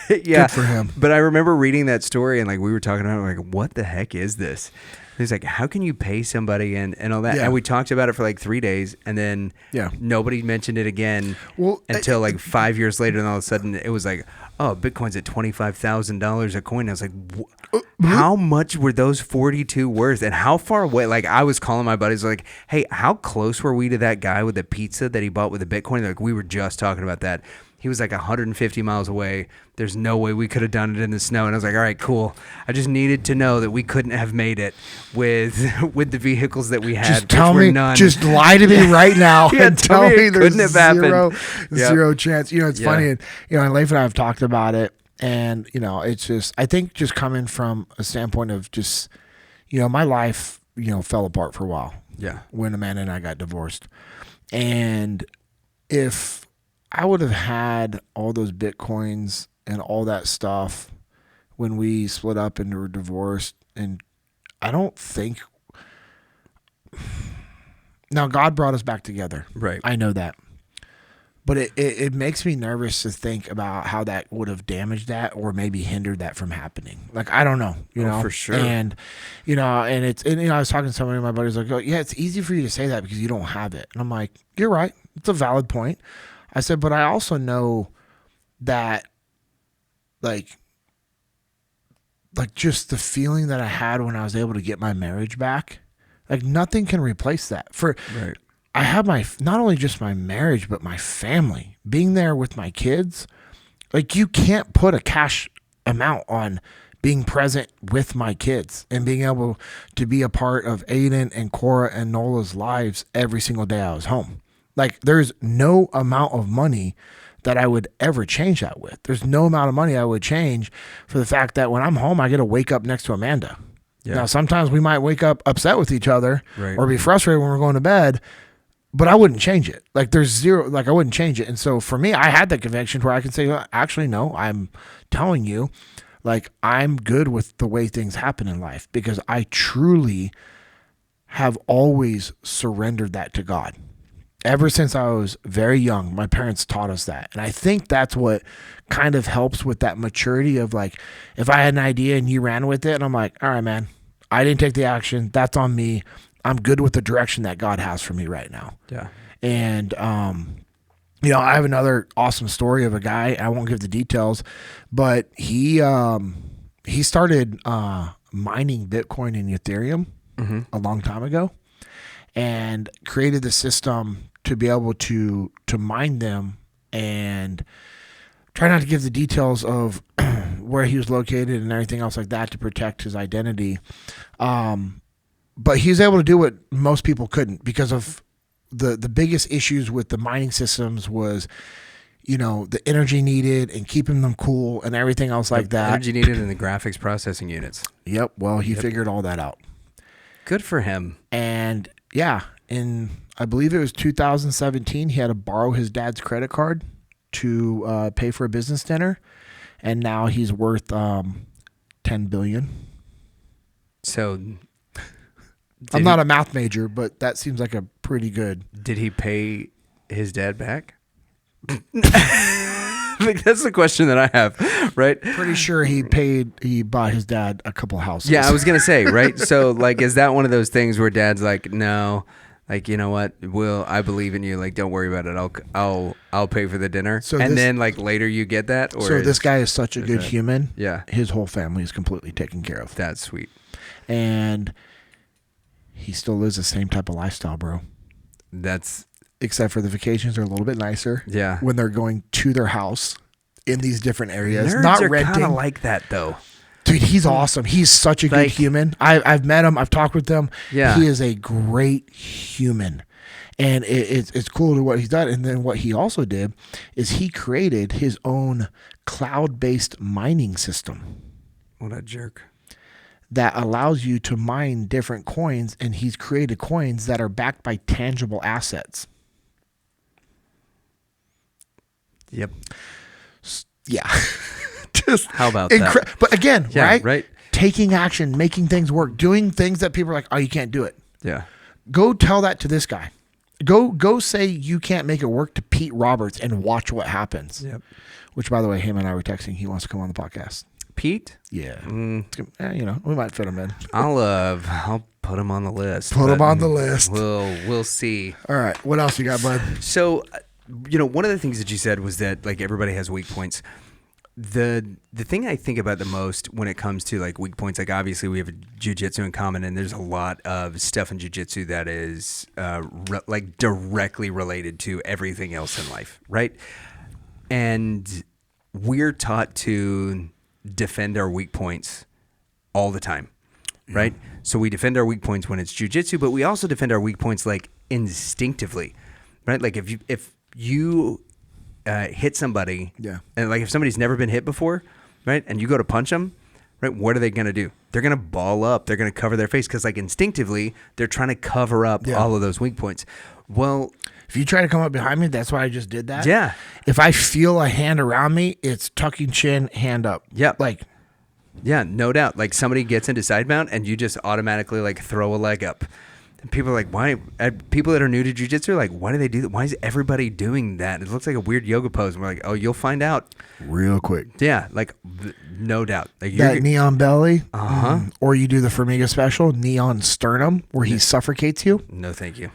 Yeah. Good for him. But I remember reading that story and, like, we were talking about it, like, what the heck is this? He's like, how can you pay somebody and all that? Yeah. And we talked about it for like 3 days, and then nobody mentioned it again until like 5 years later, and all of a sudden it was like, oh, Bitcoin's at $25,000 a coin. I was like, how much were those 42 worth, and how far away? Like, I was calling my buddies like, hey, how close were we to that guy with the pizza that he bought with the Bitcoin? Like, we were just talking about that. He was like 150 miles away. There's no way we could have done it in the snow. And I was like, all right, cool. I just needed to know that we couldn't have made it with the vehicles that we had. Just tell me, none. just lie to me right now and tell me there's zero chance. You know, it's funny. And, you know, and Leif and I have talked about it. And, you know, it's just, I think just coming from a standpoint of just, you know, my life, you know, fell apart for a while. Yeah. When Amanda and I got divorced. And if I would have had all those Bitcoins and all that stuff when we split up and were divorced, and I don't think, now God brought us back together. Right. I know that. But it makes me nervous to think about how that would have damaged that or maybe hindered that from happening. Like, I don't know, you know, for sure. And, you know, and you know, I was talking to somebody, my buddies like, oh, yeah, it's easy for you to say that because you don't have it. And I'm like, you're right. It's a valid point. I said, but I also know that like just the feeling that I had when I was able to get my marriage back, like nothing can replace that. Right. I have not only just my marriage, but my family, being there with my kids. Like, you can't put a cash amount on being present with my kids and being able to be a part of Aiden and Cora and Nola's lives every single day I was home. Like, there's no amount of money that I would ever change that with. There's no amount of money I would change for the fact that when I'm home, I get to wake up next to Amanda. Yeah. Now, sometimes we might wake up upset with each other or be frustrated when we're going to bed, but I wouldn't change it. Like, there's zero, like, I wouldn't change it. And so for me, I had that conviction where I can say, well, actually, no, I'm telling you, like, I'm good with the way things happen in life because I truly have always surrendered that to God. Ever since I was very young, my parents taught us that. And I think that's what kind of helps with that maturity of, like, if I had an idea and you ran with it and I'm like, all right, man, I didn't take the action. That's on me. I'm good with the direction that God has for me right now. Yeah. And, you know, I have another awesome story of a guy. I won't give the details, but he started mining Bitcoin and Ethereum a long time ago and created the system to be able to mine them, and try not to give the details of where he was located and everything else like that to protect his identity. But he was able to do what most people couldn't because of the biggest issues with the mining systems was, you know, the energy needed and keeping them cool and everything else like that. Energy needed in the graphics processing units. Yep. Well, he figured all that out. Good for him. And yeah, I believe it was 2017, he had to borrow his dad's credit card to pay for a business dinner. And now he's worth $10 billion. So I'm not a math major, but that seems like a pretty good. Did he pay his dad back? Like, that's the question that I have, right? Pretty sure he bought his dad a couple houses. Yeah, I was going to say, right? So, like, is that one of those things where dad's like, no, like, you know what, Will, I believe in you. Like, don't worry about it. I'll pay for the dinner. So then, like, later you get that? Or so this guy is such a good human. Yeah. His whole family is completely taken care of. That's sweet. And he still lives the same type of lifestyle, bro. Except for the vacations are a little bit nicer. Yeah. When they're going to their house in these different areas. Nerds not are renting. kind of like that, though. Dude, he's awesome. He's such a good human. I've met him. I've talked with him. Yeah. He is a great human. And it's cool to what he's done. And then what he also did is he created his own cloud-based mining system. What a jerk. That allows you to mine different coins, and he's created coins that are backed by tangible assets. Yep. Yeah. Just how about that? But again, yeah, right? Taking action, making things work, doing things that people are like, oh, you can't do it. Yeah. Go tell that to this guy. Go say you can't make it work to Pete Roberts and watch what happens. Yep. Which, by the way, him and I were texting. He wants to come on the podcast. Pete? Yeah. We might fit him in. I'll put him on the list. Put him on the list. We'll see. All right. What else you got, bud? So, one of the things that you said was that like everybody has weak points. The thing I think about the most when it comes to like weak points, like obviously we have Jiu-Jitsu in common, and there's a lot of stuff in Jiu-Jitsu that is like directly related to everything else in life, right? And we're taught to defend our weak points all the time, right? So we defend our weak points when it's Jiu-Jitsu, but we also defend our weak points like instinctively, right? Like if you hit somebody, and like if somebody's never been hit before, right, and you go to punch them, right, what are they going to do? They're going to ball up. They're going to cover their face because like instinctively they're trying to cover up all of those weak points. Well, if you try to come up behind me, that's why I just did that. Yeah. If I feel a hand around me, it's tucking chin, hand up. Yep. Like, yeah, no doubt. Like somebody gets into side mount and you just automatically like throw a leg up. People are like, why? People that are new to jiu-jitsu are like, why do they do that? Why is everybody doing that? It looks like a weird yoga pose. And we're like, oh, you'll find out real quick. Yeah, like no doubt. Like that neon belly, uh-huh. Or you do the Formiga special, neon sternum, where he suffocates you. No, thank you.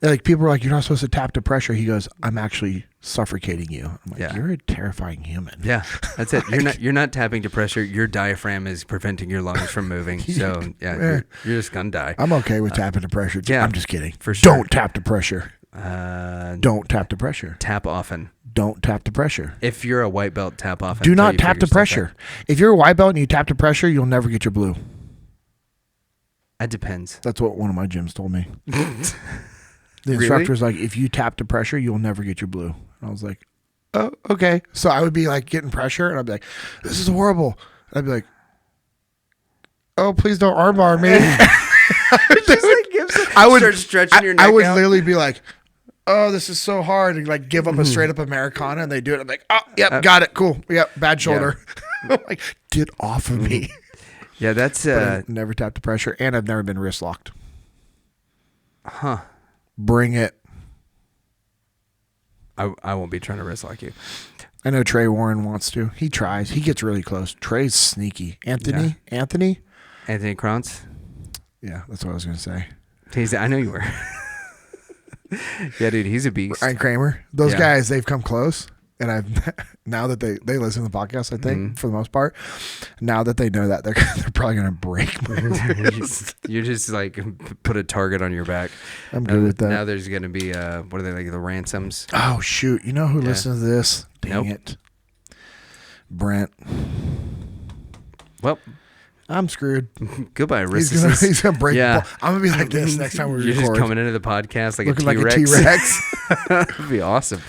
Like people are like, you're not supposed to tap to pressure. He goes, I'm actually suffocating you. I'm like, yeah. You're a terrifying human. Yeah, that's it. You're not tapping to pressure. Your diaphragm is preventing your lungs from moving. So you're just gonna die. I'm okay with tapping to pressure. Yeah, I'm just kidding. For sure. Don't tap to pressure. Don't tap to pressure. Tap often. Don't tap to pressure. If you're a white belt, tap often. Do not tap to pressure. If you're a white belt and you tap to pressure, you'll never get your blue. That depends. That's what one of my gyms told me. The instructor's like, if you tap to pressure, you'll never get your blue. And I was like, oh, okay. So I would be like getting pressure, and I'd be like, this is horrible. And I'd be like, oh, please don't armbar me. I would start stretching your neck I would out. literally be like, oh, this is so hard. And like give them a straight up Americana, and they do it. I'm like, oh, yep, got it. Cool. Yep, bad shoulder. Yeah. I'm like, get off of me. Yeah, that's... I've never tapped to pressure, and I've never been wrist locked. Huh. Bring it. I won't be trying to wrist lock you. I know Trey Warren wants to. He tries. He gets really close. Trey's sneaky. Anthony Krantz? Yeah, that's what I was going to say. I know you were. Yeah, dude, he's a beast. Ryan Kramer. Those guys, they've come close. And I've now that they listen to the podcast, I think, for the most part, now that they know that, they're probably going to break my wrist. You just like put a target on your back. I'm good with that. Now there's going to be, what are they, like the ransoms? Oh, shoot. You know who listens to this? Dang it. Brent. Well, I'm screwed. Goodbye, wrist. He's gonna break. Yeah. I'm gonna be like this next time we record. You're just coming into the podcast looking like a T-Rex. Like a T-Rex. That'd be awesome.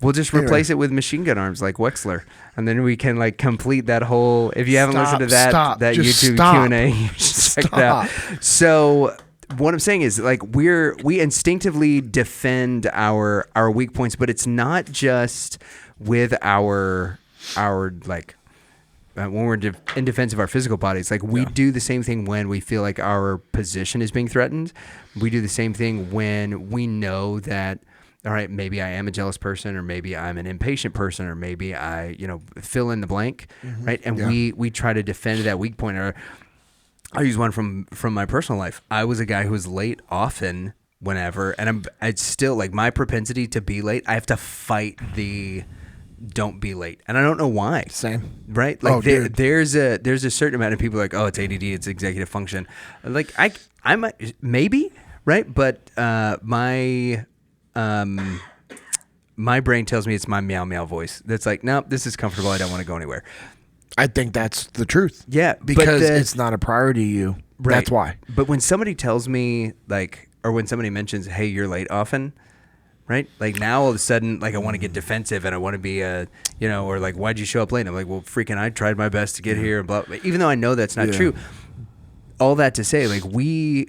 We'll just replace it with machine gun arms like Wexler, and then we can like complete that whole. If you haven't listened to that YouTube Q&A, you should check it out. So what I'm saying is like we instinctively defend our weak points, but it's not just with our like. When we're in defense of our physical bodies, like we do the same thing when we feel like our position is being threatened. We do the same thing when we know that, all right, maybe I am a jealous person, or maybe I'm an impatient person, or maybe I, fill in the blank, right? And we try to defend that weak point. Or I'll use one from my personal life. I was a guy who was late often, whenever, and I'd still like my propensity to be late. I have to fight the don't be late, and I don't know why. Same, right? Like there's a certain amount of people like, oh, it's ADD, it's executive function. Like I might maybe right, but my brain tells me it's my meow meow voice that's like, nope, this is comfortable. I don't want to go anywhere. I think that's the truth. Yeah, because it's not a priority to you. Right. That's why. But when somebody tells me like, or when somebody mentions, hey, you're late often. Right? Like now all of a sudden, like I want to get defensive and I want to be or like, why'd you show up late? I'm like, well, freaking, I tried my best to get here and blah. Even though I know that's not true. All that to say, like we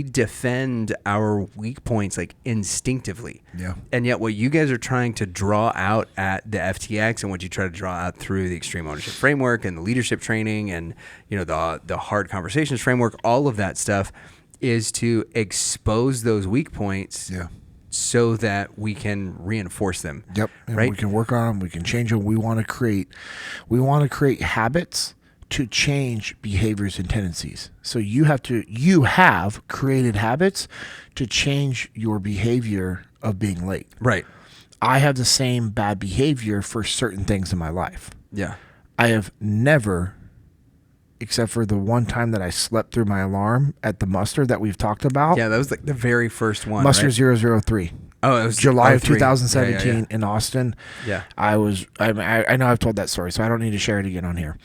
defend our weak points like instinctively. Yeah. And yet what you guys are trying to draw out at the FTX and what you try to draw out through the extreme ownership framework and the leadership training and, the hard conversations framework, all of that stuff is to expose those weak points. Yeah. so that we can reinforce them. Yep. And right. we can work on them. We can change them. We want to create habits to change behaviors and tendencies. So you have created habits to change your behavior of being late. Right. I have the same bad behavior for certain things in my life. Yeah. I have never, except for the one time that I slept through my alarm at the muster that we've talked about. Yeah, that was like the very first one. Muster right? 003. Oh, it was July of 03. 2017 in Austin. Yeah. I know I've told that story, so I don't need to share it again on here.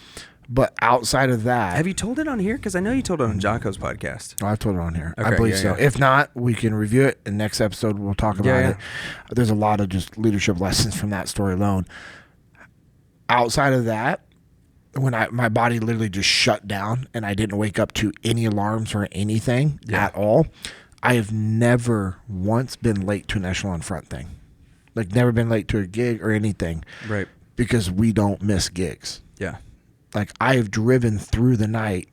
But outside of that, Have you told it on here? Because I know you told it on Jocko's podcast. oh, I've told it on here. I Okay, believe yeah, so. yeah. If not, we can review it. In the next episode, we'll talk about Yeah, it. There's a lot of just leadership lessons from that story alone. Outside of that, when my body literally just shut down and I didn't wake up to any alarms or anything at all, I have never once been late to an Echelon Front thing. Like, never been late to a gig or anything. Right. Because we don't miss gigs. Yeah. Like, I have driven through the night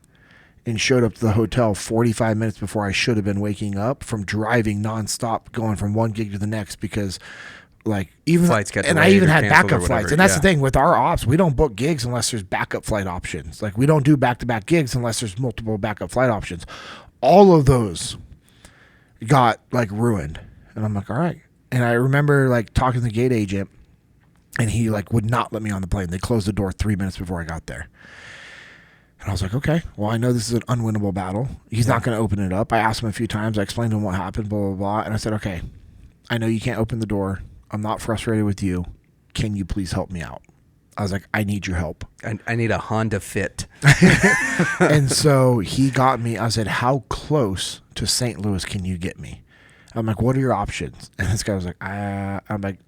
and showed up to the hotel 45 minutes before I should have been waking up from driving nonstop, going from one gig to the next because, like, even Flights got and I delayed even or had canceled or backup flights. whatever, And that's yeah. the thing with our ops, we don't book gigs unless there's backup flight options. Like, we don't do back-to-back gigs unless there's multiple backup flight options. All of those got, like, ruined. And I'm like, all right. And I remember, like, talking to the gate agent, and he, like, would not let me on the plane. They closed the door 3 minutes before I got there. And I was like, okay, well, I know this is an unwinnable battle. He's not going to open it up. I asked him a few times. I explained to him what happened, blah, blah, blah. And I said, okay, I know you can't open the door. I'm not frustrated with you. Can you please help me out? I was like, I need your help. I need a Honda Fit. And so he got me. I said, how close to St. Louis can you get me? I'm like, what are your options? And this guy was like, I'm like,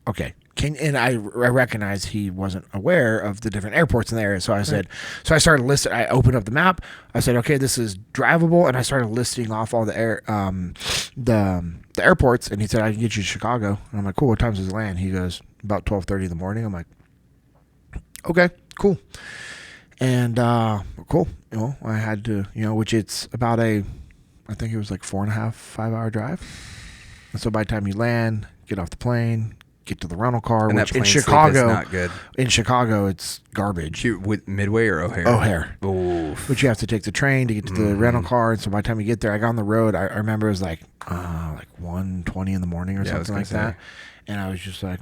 okay. And I recognized he wasn't aware of the different airports in the area. So I said, so I started listing. I opened up the map. I said, okay, this is drivable, and I started listing off all the the airports. And he said, I can get you to Chicago. And I'm like, cool. What time does it land? He goes, about 12:30 in the morning. I'm like, okay, cool. And cool. You know, I had to, which it's about I think it was like 4.5, 5 hour drive. And so by the time you land, get off the plane, get to the rental car, And which that in plane sleep Chicago, is not good. in Chicago, it's garbage. With Midway or O'Hare? O'Hare. Oof. But you have to take the train to get to the rental car. And so by the time you get there, I got on the road. I remember it was like 1:20 in the morning or something like that. And I was just like,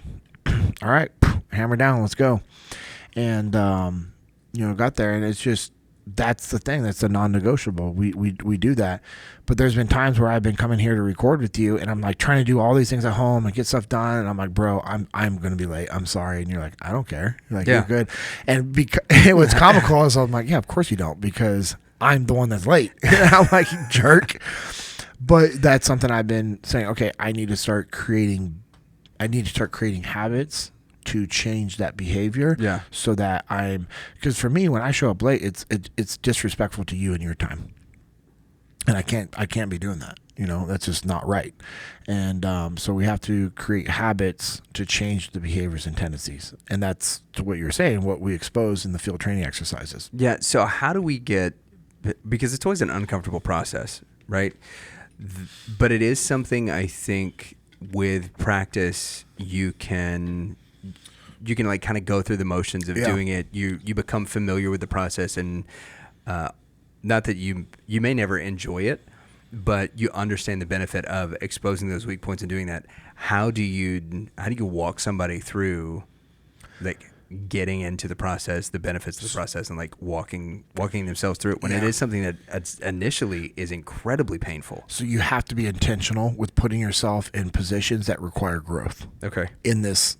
all right, hammer down, let's go. And, got there, and it's just, that's the thing. That's a non-negotiable. We do that. But there's been times where I've been coming here to record with you, and I'm like trying to do all these things at home and get stuff done. And I'm like, bro, I'm going to be late. I'm sorry. And you're like, I don't care. You're like, you're good. And what's comical is I'm like, yeah, of course you don't, because I'm the one that's late. I'm like, you jerk. But that's something I've been saying, okay, I need to start creating habits to change that behavior. Yeah. So that because for me, when I show up late, it's disrespectful to you and your time. And I can't be doing that. That's just not right. And so we have to create habits to change the behaviors and tendencies. And that's to what you're saying, what we expose in the field training exercises. Yeah. So how do we because it's always an uncomfortable process, right? But it is something I think with practice you can like kind of go through the motions of doing it. You become familiar with the process, and not that you may never enjoy it, but you understand the benefit of exposing those weak points and doing that. How do you walk somebody through like getting into the process, the benefits of the process, and like walking themselves through it when it is something that initially is incredibly painful? So you have to be intentional with putting yourself in positions that require growth. Okay. In this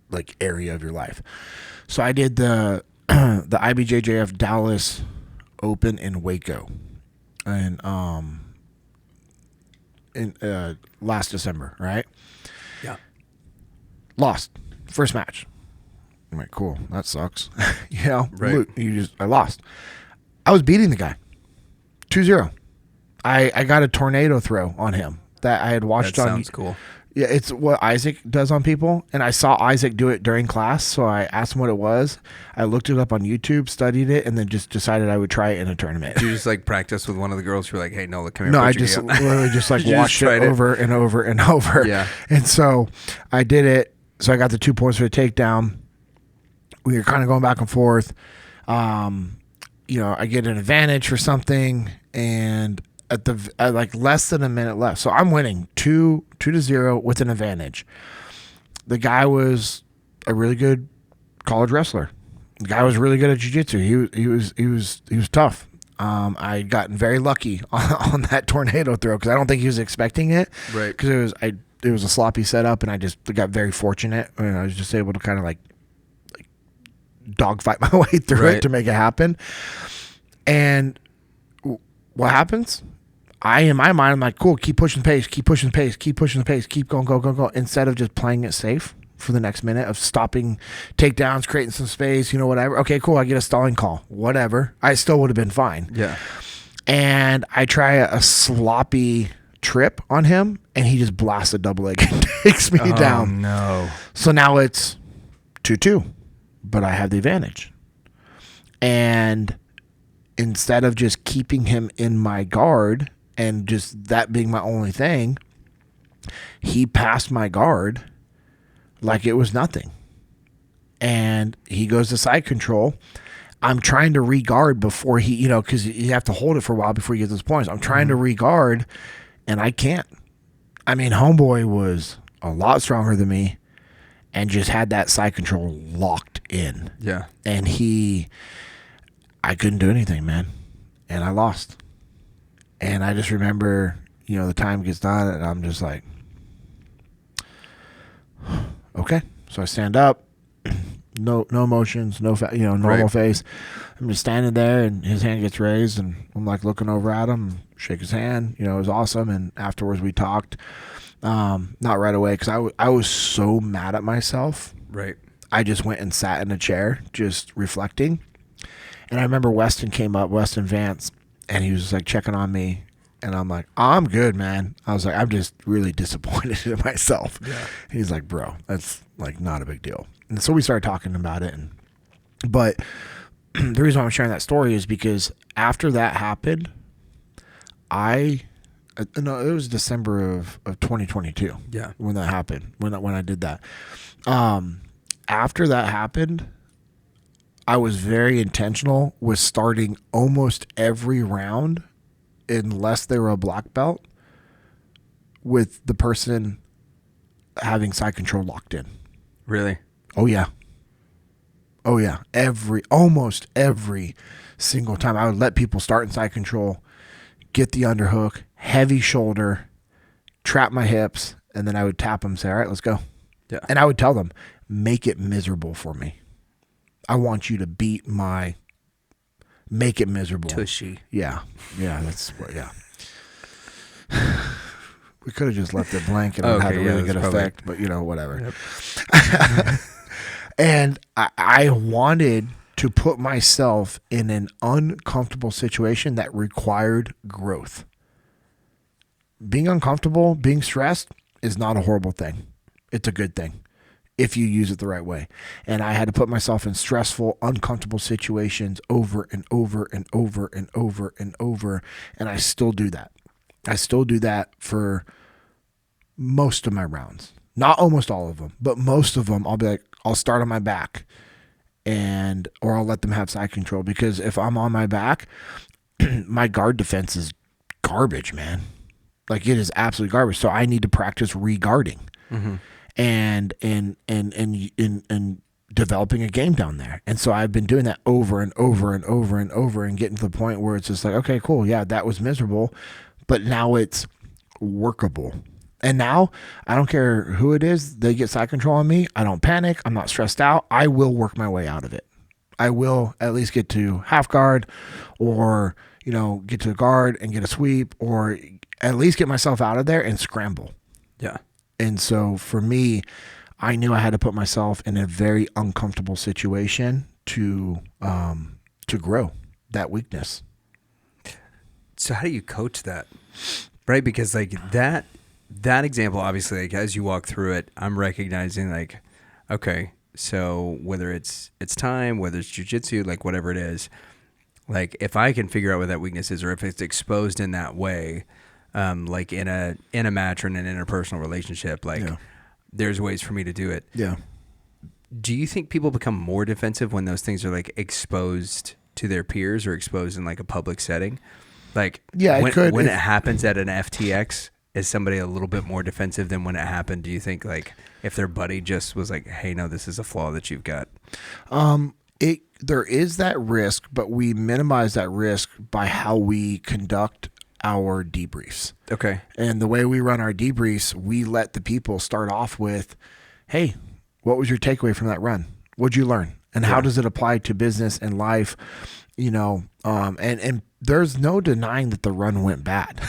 like area of your life. So I did the IBJJF Dallas Open in Waco, and in last December, right? Yeah. Lost first match. I'm like, cool, that sucks. Right. I lost. I was beating the guy 2-0. I got a tornado throw on him that I had watched That on. sounds cool. Yeah, it's what Isaac does on people, and I saw Isaac do it during class, so I asked him what it was. I looked it up on YouTube, studied it, and then just decided I would try it in a tournament. Did you just like practice with one of the girls? You're like, hey, Nola, come here. No, put I your just gi up. literally just like You just watched it tried it? over and over and over. Yeah. And so I did it. So I got the 2 points for the takedown. We were kind of going back and forth. I get an advantage for something, and at like less than a minute left. So I'm winning 2-0 with an advantage. The guy was a really good college wrestler. The guy was really good at jiu-jitsu. He was tough. I'd gotten very lucky on that tornado throw because I don't think he was expecting it. Right. Because it was a sloppy setup, and I just got very fortunate. I was just able to kind of like dogfight my way through it to make it happen. And what happens? In my mind, I'm like, cool, keep pushing the pace, keep pushing the pace, keep pushing the pace, keep going, go, instead of just playing it safe for the next minute of stopping takedowns, creating some space, whatever. Okay, cool, I get a stalling call, whatever. I still would have been fine. Yeah. And I try a sloppy trip on him, and he just blasts a double leg and takes me down. Oh, no. So now it's 2-2, but I have the advantage. And instead of just keeping him in my guard and just that being my only thing, he passed my guard like it was nothing. And he goes to side control. I'm trying to re-guard before he, because you have to hold it for a while before you get those points. I'm trying to re-guard, and I can't. I mean, homeboy was a lot stronger than me and just had that side control locked in. Yeah. And I couldn't do anything, man. And I lost. And I just remember, the time gets done, and I'm just like, okay. So I stand up, no emotions, normal face. I'm just standing there, and his hand gets raised, and I'm like looking over at him, shake his hand. It was awesome. And afterwards we talked, not right away because I was so mad at myself. Right. I just went and sat in a chair, just reflecting. And I remember Weston Vance, and he was just like checking on me. And I'm like, I'm good, man. I was like, I'm just really disappointed in myself. Yeah. He's like, bro, that's like not a big deal. And so we started talking about it. But the reason why I'm sharing that story is because after that happened, it was December of 2022. Yeah. When that happened, when I did that. After that happened, I was very intentional with starting almost every round, unless they were a black belt, with the person having side control locked in. Really? Oh yeah. Almost every single time I would let people start in side control, get the underhook, heavy shoulder, trap my hips, and then I would tap them, say, all right, let's go. Yeah. And I would tell them, make it miserable for me. I want you to make it miserable. Tushy. Yeah. That's what, yeah. We could have just left it blank and it had a really good effect, but whatever. Yep. And I wanted to put myself in an uncomfortable situation that required growth. Being uncomfortable, being stressed is not a horrible thing. It's a good thing if you use it the right way. And I had to put myself in stressful, uncomfortable situations over and over and over and over and over. And I still do that. I still do that for most of my rounds. Not almost all of them, but most of them I'll be like, I'll start on my back or I'll let them have side control, because if I'm on my back, my guard defense is garbage, man. Like, it is absolutely garbage. So I need to practice re-guarding. Mm-hmm. And developing a game down there. And so I've been doing that over and over and over and over, and getting to the point where it's just like, okay, cool. Yeah, that was miserable, but now it's workable. And now I don't care who it is. They get side control on me. I don't panic. I'm not stressed out. I will work my way out of it. I will at least get to half guard, or, get to guard and get a sweep, or at least get myself out of there and scramble. Yeah. And so for me, I knew I had to put myself in a very uncomfortable situation to grow that weakness. So how do you coach that? Right? Because like that that example, obviously, like as you walk through it, I'm recognizing like, okay, so whether it's time, whether it's jiu-jitsu, like whatever it is, like if I can figure out what that weakness is, or if it's exposed in that way, like in a match or in an interpersonal relationship, like there's ways for me to do it. Yeah. Do you think people become more defensive when those things are like exposed to their peers or exposed in like a public setting? Like, yeah, when, it could. When it happens at an FTX, is somebody a little bit more defensive than when it happened? Do you think like if their buddy just was like, hey, no, this is a flaw that you've got? There is that risk, but we minimize that risk by how we conduct our debriefs. Okay. And the way we run our debriefs, we let the people start off with, hey, what was your takeaway from that run? What'd you learn? And how does it apply to business and life? You know, and there's no denying that the run went bad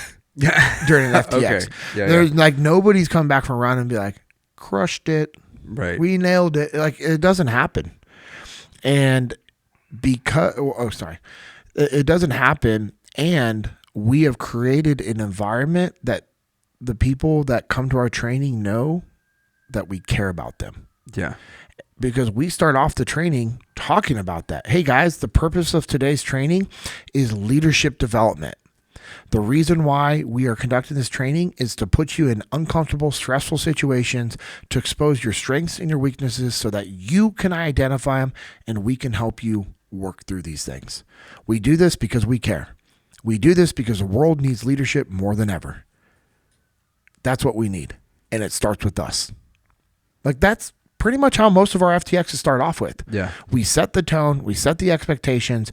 during an FTX. Okay. There's like nobody's come back from a run and be like, crushed it. Right. We nailed it. Like it doesn't happen. And because, it doesn't happen. And we have created an environment that the people that come to our training know that we care about them. Yeah. Because we start off the training talking about that. Hey guys, the purpose of today's training is leadership development. The reason why we are conducting this training is to put you in uncomfortable, stressful situations, to expose your strengths and your weaknesses so that you can identify them and we can help you work through these things. We do this because we care. We do this because the world needs leadership more than ever. That's what we need. And it starts with us. Like that's pretty much how most of our FTXs start off with. Yeah. We set the tone, we set the expectations,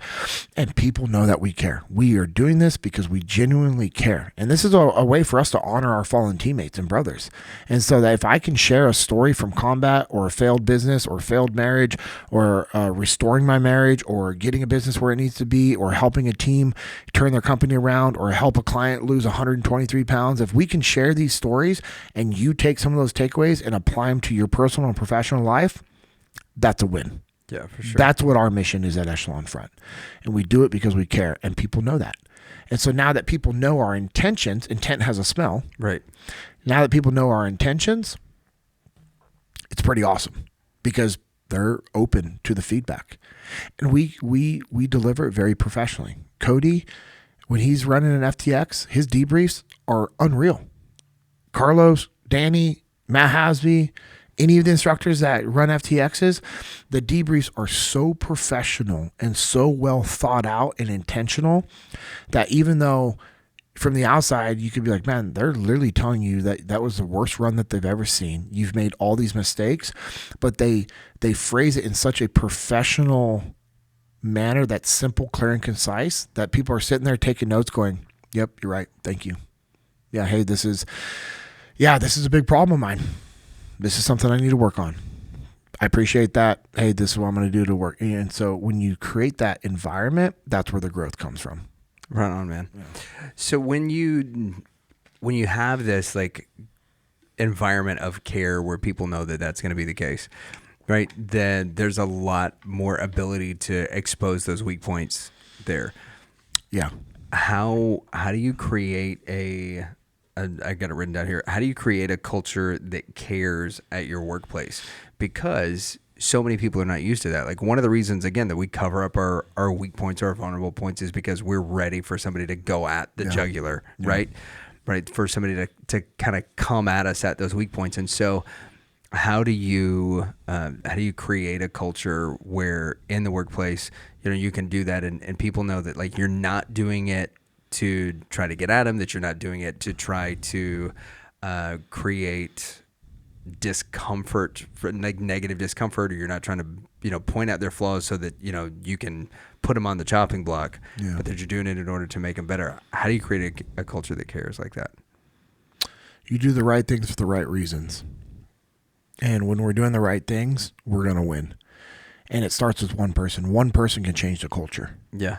and people know that we care. We are doing this because we genuinely care. And this is a way for us to honor our fallen teammates and brothers. And so that if I can share a story from combat or a failed business or failed marriage or restoring my marriage or getting a business where it needs to be or helping a team turn their company around or help a client lose 123 pounds, if we can share these stories and you take some of those takeaways and apply them to your personal and professional life, that's a win. Yeah, for sure. That's what our mission is at Echelon Front. And we do it because we care and people know that. And so now that people know our intentions, intent has a smell. Right. Now that people know our intentions, it's pretty awesome because they're open to the feedback. And we deliver it very professionally. Cody, when he's running an FTX, his debriefs are unreal. Carlos, Danny, Matt Hasby, any of the instructors that run FTXs, the debriefs are so professional and so well thought out and intentional that even though from the outside you could be like, man, they're literally telling you that that was the worst run that they've ever seen. You've made all these mistakes, but they phrase it in such a professional manner that's simple, clear, and concise that people are sitting there taking notes going, yep, you're right. Thank you. Yeah. Hey, this is a big problem of mine. This is something I need to work on. I appreciate that. Hey, this is what I'm going to do to work. And so when you create that environment, that's where the growth comes from. Right on, man. Yeah. So when you have this like environment of care where people know that that's going to be the case, right? Then there's a lot more ability to expose those weak points there. Yeah. How do you create I got it written down here. How do you create a culture that cares at your workplace? Because so many people are not used to that. Like one of the reasons, again, that we cover up our weak points, our vulnerable points is because we're ready for somebody to go at the jugular, right? Right. For somebody to kind of come at us at those weak points. And so how do you create a culture where in the workplace, you can do that and people know that like you're not doing it to try to get at them, that you're not doing it to try to create discomfort, like negative discomfort, or you're not trying to, point out their flaws so that, you can put them on the chopping block, but that you're doing it in order to make them better. How do you create a culture that cares like that? You do the right things for the right reasons. And when we're doing the right things, we're going to win. And it starts with one person. One person can change the culture. Yeah.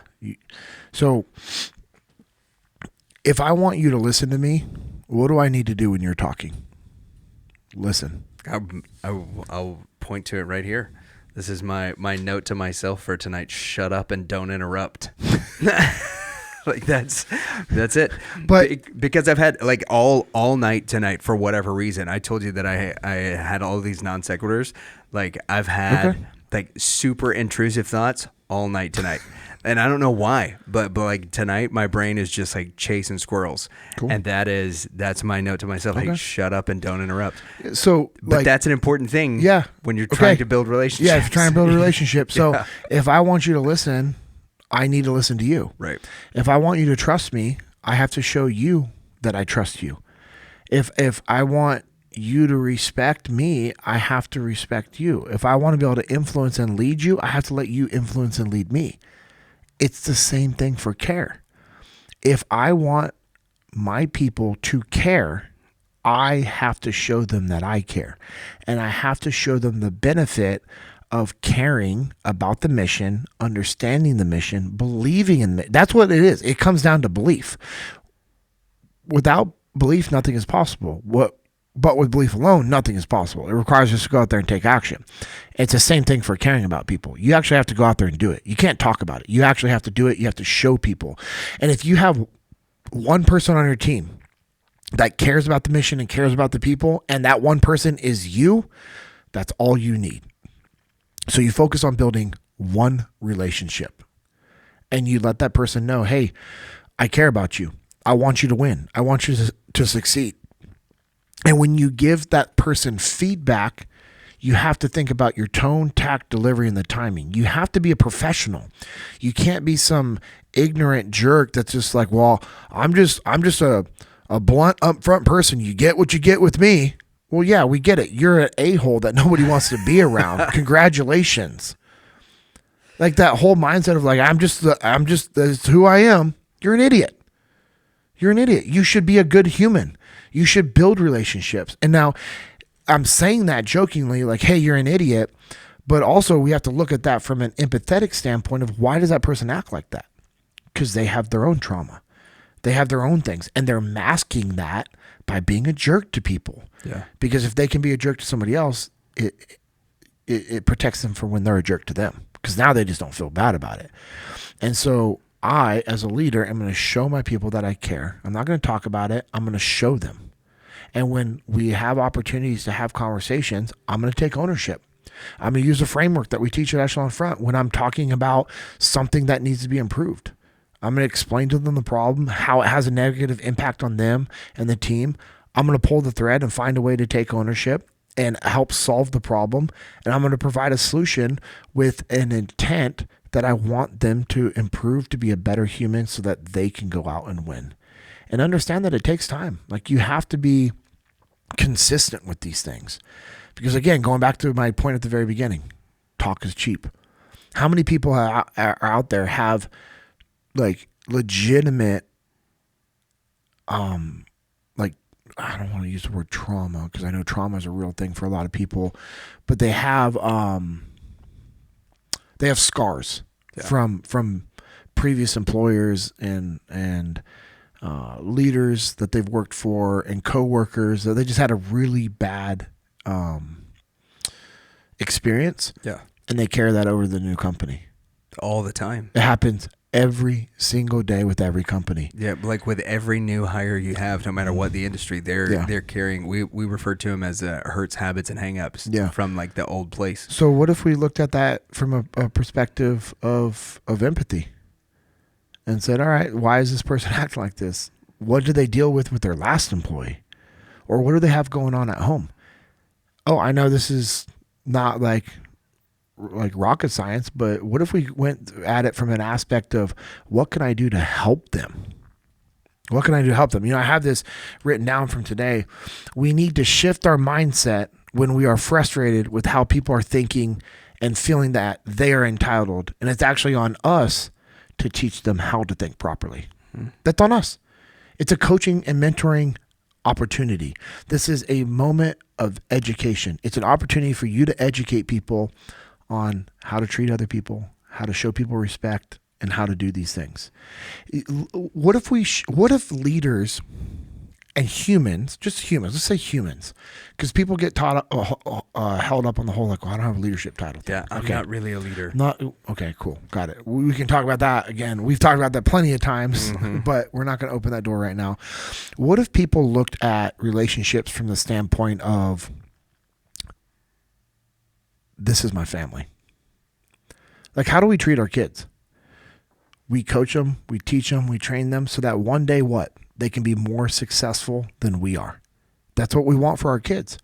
So if I want you to listen to me, what do I need to do when you're talking? Listen. I'll point to it right here. This is my note to myself for tonight. Shut up and don't interrupt. Like that's it. But because I've had like all night tonight for whatever reason. I told you that I had all these non sequiturs. Like I've had Okay. like super intrusive thoughts all night tonight. And I don't know why, but like tonight my brain is just like chasing squirrels. Cool. And that's my note to myself. Okay. Hey, shut up and don't interrupt. So, But like, that's an important thing yeah, when you're trying to build relationships. Yeah, if you're trying to build a relationship. So Yeah. if I want you to listen, I need to listen to you. Right. If I want you to trust me, I have to show you that I trust you. If I want you to respect me, I have to respect you. If I want to be able to influence and lead you, I have to let you influence and lead me. It's the same thing for care. If I want my people to care, I have to show them that I care. And I have to show them the benefit of caring about the mission, understanding the mission, believing in it. That's what it is. It comes down to belief. Without belief, nothing is possible. But with belief alone, nothing is possible. It requires us to go out there and take action. It's the same thing for caring about people. You actually have to go out there and do it. You can't talk about it. You actually have to do it. You have to show people. And if you have one person on your team that cares about the mission and cares about the people, and that one person is you, that's all you need. So you focus on building one relationship, and you let that person know, hey, I care about you. I want you to win. I want you to succeed. And when you give that person feedback, you have to think about your tone, tact, delivery, and the timing. You have to be a professional. You can't be some ignorant jerk that's just like, well, I'm just a blunt, upfront person. You get what you get with me. Well, yeah, we get it. You're an a-hole that nobody wants to be around. Congratulations. Like that whole mindset of like, that's who I am. You're an idiot. You're an idiot. You should be a good human. You should build relationships. And now I'm saying that jokingly, like, hey, you're an idiot. But also we have to look at that from an empathetic standpoint of why does that person act like that? Because they have their own trauma. They have their own things. And they're masking that by being a jerk to people. Yeah. Because if they can be a jerk to somebody else, it protects them from when they're a jerk to them. Because now they just don't feel bad about it. And so I, as a leader, am going to show my people that I care. I'm not going to talk about it. I'm going to show them. And when we have opportunities to have conversations, I'm going to take ownership. I'm going to use a framework that we teach at Echelon Front when I'm talking about something that needs to be improved. I'm going to explain to them the problem, how it has a negative impact on them and the team. I'm going to pull the thread and find a way to take ownership and help solve the problem. And I'm going to provide a solution with an intent that I want them to improve to be a better human so that they can go out and win. And understand that it takes time. Like you have to be consistent with these things. Because again, going back to my point at the very beginning, talk is cheap. How many people are out there have like legitimate, like, I don't want to use the word trauma because I know trauma is a real thing for a lot of people, but they have scars from previous employers and leaders that they've worked for and coworkers that they just had a really bad experience. Yeah. And they carry that over to the new company. All the time. It happens every single day with every company. Yeah, like with every new hire you have, no matter what the industry, they're carrying. We refer to them as hurts, habits, and hangups from like the old place. So what if we looked at that from a perspective of empathy and said, all right, why is this person acting like this? What did they deal with their last employee? Or what do they have going on at home? Oh, I know this is not like rocket science, but what if we went at it from an aspect of what can I do to help them? What can I do to help them? You know, I have this written down from today. We need to shift our mindset when we are frustrated with how people are thinking and feeling that they are entitled. And it's actually on us to teach them how to think properly. That's on us. It's a coaching and mentoring opportunity. This is a moment of education. It's an opportunity for you to educate people on how to treat other people, how to show people respect, and how to do these things. What if leaders and humans, just humans, let's say humans, because people get taught held up on the whole like, well, I don't have a leadership title. Yeah, I'm not really a leader. Not okay, cool, got it. We can talk about that again. We've talked about that plenty of times, but we're not going to open that door right now. What if people looked at relationships from the standpoint of, this is my family? Like, how do we treat our kids? We coach them, we teach them, we train them so that one day what? They can be more successful than we are. That's what we want for our kids.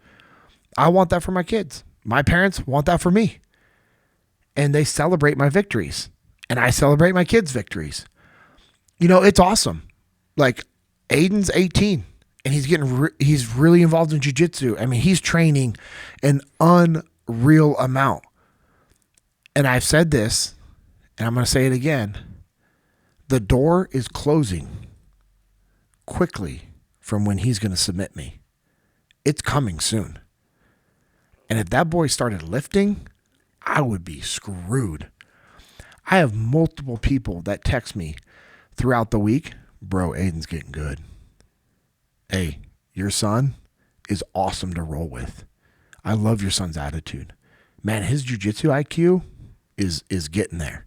I want that for my kids. My parents want that for me. And they celebrate my victories. And I celebrate my kids' victories. You know, it's awesome. Like, Aiden's 18 and he's really involved in jiu-jitsu. I mean, he's training an unreal amount. And I've said this, and I'm going to say it again. The door is closing quickly from when he's going to submit me. It's coming soon. And if that boy started lifting, I would be screwed. I have multiple people that text me throughout the week, bro, Aiden's getting good. Hey, your son is awesome to roll with. I love your son's attitude. Man, his jiu-jitsu IQ is getting there.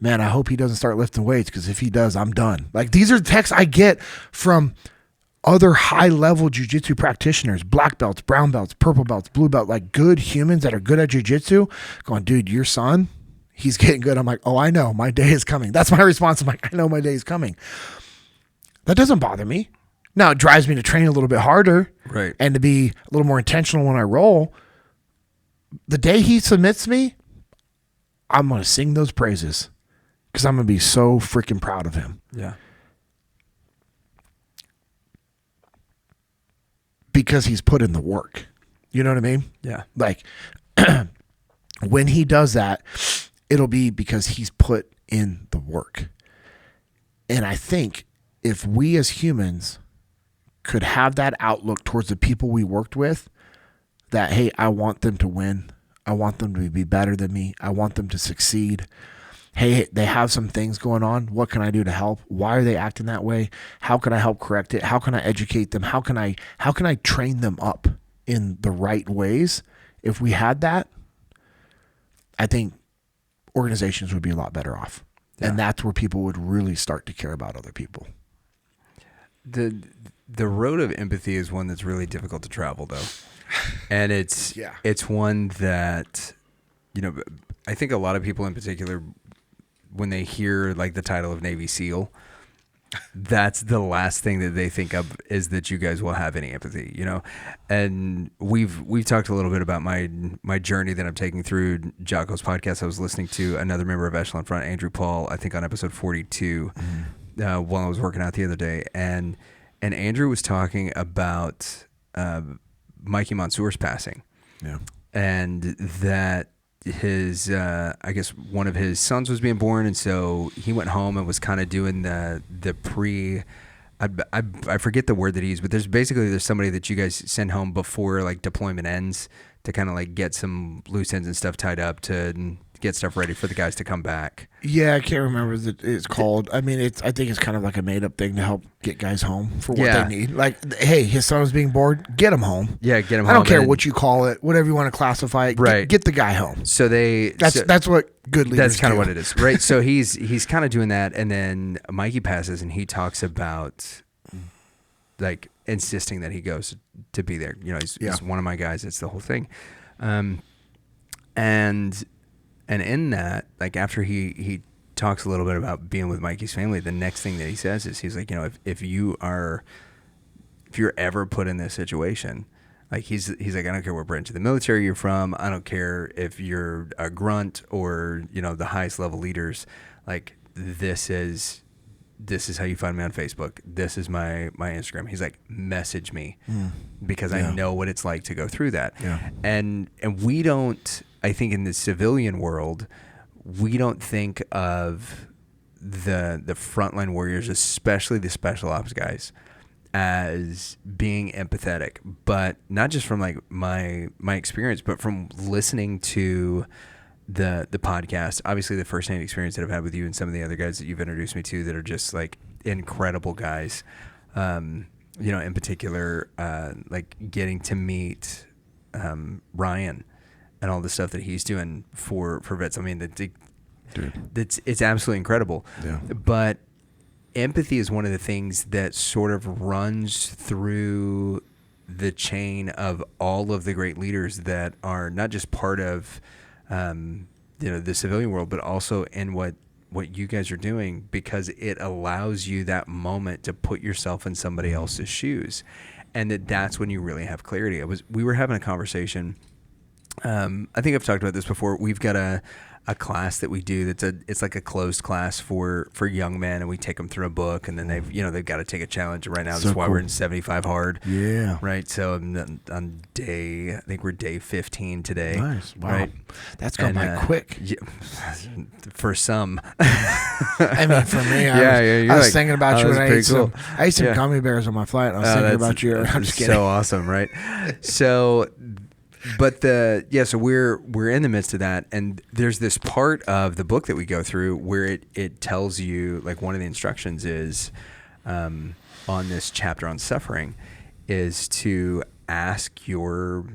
Man, I hope he doesn't start lifting weights, because if he does, I'm done. Like, these are texts I get from other high-level jiu-jitsu practitioners, black belts, brown belts, purple belts, blue belt, like good humans that are good at jiu-jitsu, going, dude, your son, he's getting good. I'm like, oh, I know. My day is coming. That's my response. I'm like, I know my day is coming. That doesn't bother me. Now, it drives me to train a little bit harder, right, and to be a little more intentional when I roll. The day he submits me, I'm going to sing those praises, because I'm going to be so freaking proud of him. Yeah. Because he's put in the work. You know what I mean? Yeah. Like, when he does that, it'll be because he's put in the work. And I think if we as humans could have that outlook towards the people we worked with, that, hey, I want them to win. I want them to be better than me. I want them to succeed. Hey, they have some things going on. What can I do to help? Why are they acting that way? How can I help correct it? How can I educate them? How can I train them up in the right ways? If we had that, I think organizations would be a lot better off. Yeah. And that's where people would really start to care about other people. The road of empathy is one that's really difficult to travel, though. And it's one that, you know, I think a lot of people in particular, when they hear like the title of Navy SEAL, that's the last thing that they think of, is that you guys will have any empathy, you know. And we've talked a little bit about my journey that I'm taking through Jocko's podcast. I was listening to another member of Echelon Front, Andrew Paul, I think on episode 42, while I was working out the other day, and Andrew was talking about Mikey Mansour's passing, and that his I guess one of his sons was being born, and so he went home and was kind of doing the pre, I forget the word that he used, but there's somebody that you guys send home before like deployment ends to kind of like get some loose ends and stuff tied up to get stuff ready for the guys to come back. Yeah, I can't remember what it's called. I mean, I think it's kind of like a made up thing to help get guys home for what they need. Like, hey, his son was being bored, get him home. Yeah, get him home. I don't care what you call it, whatever you want to classify it. Right. Get the guy home. So that's what good leaders That's kind do. of what it is, right? So he's kind of doing that, and then Mikey passes, and he talks about like insisting that he goes to be there. You know, he's one of my guys. It's the whole thing. And in that, like after he talks a little bit about being with Mikey's family, the next thing that he says is, he's like, you know, if you're ever put in this situation, like he's like, I don't care what branch of the military you're from, I don't care if you're a grunt or, you know, the highest level leaders, like this is how you find me on Facebook. This is my Instagram. He's like, message me because I know what it's like to go through that. Yeah. And we don't, I think in the civilian world, we don't think of the frontline warriors, especially the special ops guys, as being empathetic. But not just from like my experience, but from listening to the podcast, obviously the first-hand experience that I've had with you and some of the other guys that you've introduced me to that are just like incredible guys. in particular, like getting to meet Ryan and all the stuff that he's doing for vets. I mean, it's absolutely incredible. Yeah. But empathy is one of the things that sort of runs through the chain of all of the great leaders that are not just part of the civilian world, but also in what you guys are doing, because it allows you that moment to put yourself in somebody else's shoes, and that's when you really have clarity. We were having a conversation. I think I've talked about this before. We've got a class that we do it's like a closed class for young men, and we take them through a book, and then they've got to take a challenge. Right now, that's why we're in 75 hard. Yeah. Right. So on I think we're day 15 today. Nice. Wow. Right. That's gone by quick. Yeah, for some. I mean, for me, I was thinking about you when I ate some. I ate some gummy bears on my flight. And I was thinking about you. I'm just kidding. So awesome, right? So. But so we're in the midst of that, and there's this part of the book that we go through where it tells you, like, one of the instructions is on this chapter on suffering is to ask your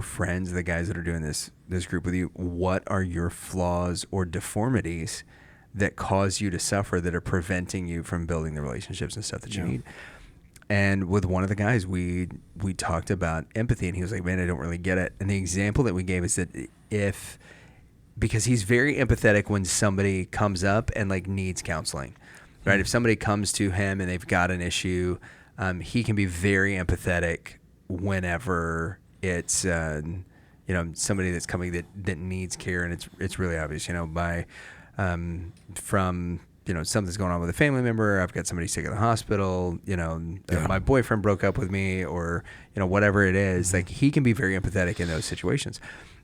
friends, the guys that are doing this group with you, what are your flaws or deformities that cause you to suffer, that are preventing you from building the relationships and stuff that you need. And with one of the guys, we talked about empathy, and he was like, man, I don't really get it. And the example that we gave is that because he's very empathetic when somebody comes up and, like, needs counseling, right? If somebody comes to him and they've got an issue, he can be very empathetic whenever it's, somebody that's coming that needs care. And it's really obvious, from something's going on with a family member. I've got somebody sick in the hospital. My boyfriend broke up with me, or whatever it is. Like, he can be very empathetic in those situations.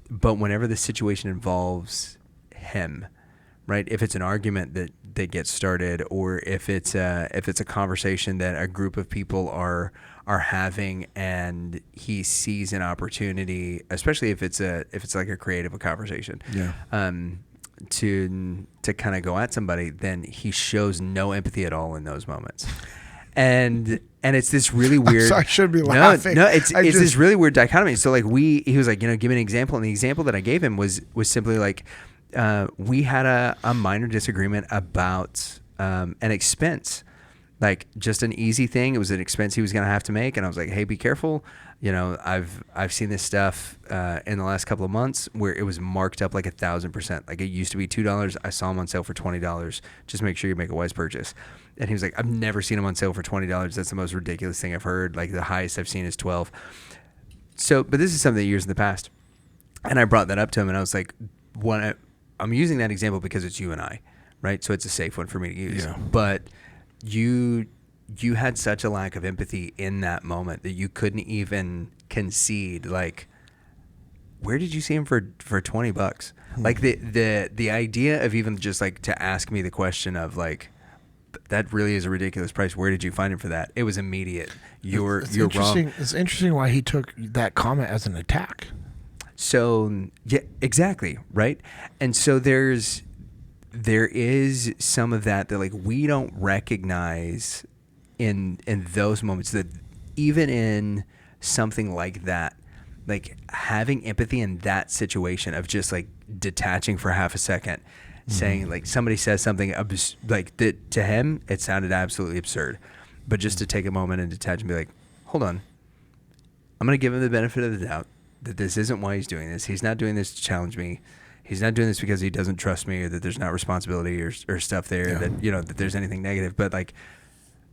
But whenever the situation involves him, right? If it's an argument that gets started, or if it's a conversation that a group of people are having, and he sees an opportunity, especially if it's like a creative conversation. To kind of go at somebody, then he shows no empathy at all in those moments. And it's this really weird. I should be laughing. No, it's this really weird dichotomy. So, like, he was like, give me an example. And the example that I gave him was simply like, we had a minor disagreement about an expense, like just an easy thing. It was an expense he was going to have to make. And I was like, hey, be careful. I've seen this stuff in the last couple of months where it was marked up like 1,000%. Like, it used to be $2. I saw them on sale for $20. Just make sure you make a wise purchase. And he was like, I've never seen them on sale for $20. That's the most ridiculous thing I've heard. Like, the highest I've seen is 12. So, but this is something that years in the past. And I brought that up to him, and I was like, I'm using that example because it's you and I, right? So it's a safe one for me to use. Yeah. But you had such a lack of empathy in that moment that you couldn't even concede, like, where did you see him for $20? Like, the idea of even just, like, to ask me the question of, like, that really is a ridiculous price. Where did you find him for that? It was immediate. You're wrong. It's interesting why he took that comment as an attack. So, yeah, exactly. Right. And so there is some of that like, we don't recognize in those moments, that even in something like that, like, having empathy in that situation of just, like, detaching for half a second, saying, like, somebody says something like that to him, it sounded absolutely absurd, but just to take a moment and detach and be like, hold on, I'm going to give him the benefit of the doubt that this isn't why he's doing this. He's not doing this to challenge me. He's not doing this because he doesn't trust me, or that there's not responsibility or stuff there, that, that there's anything negative. But, like,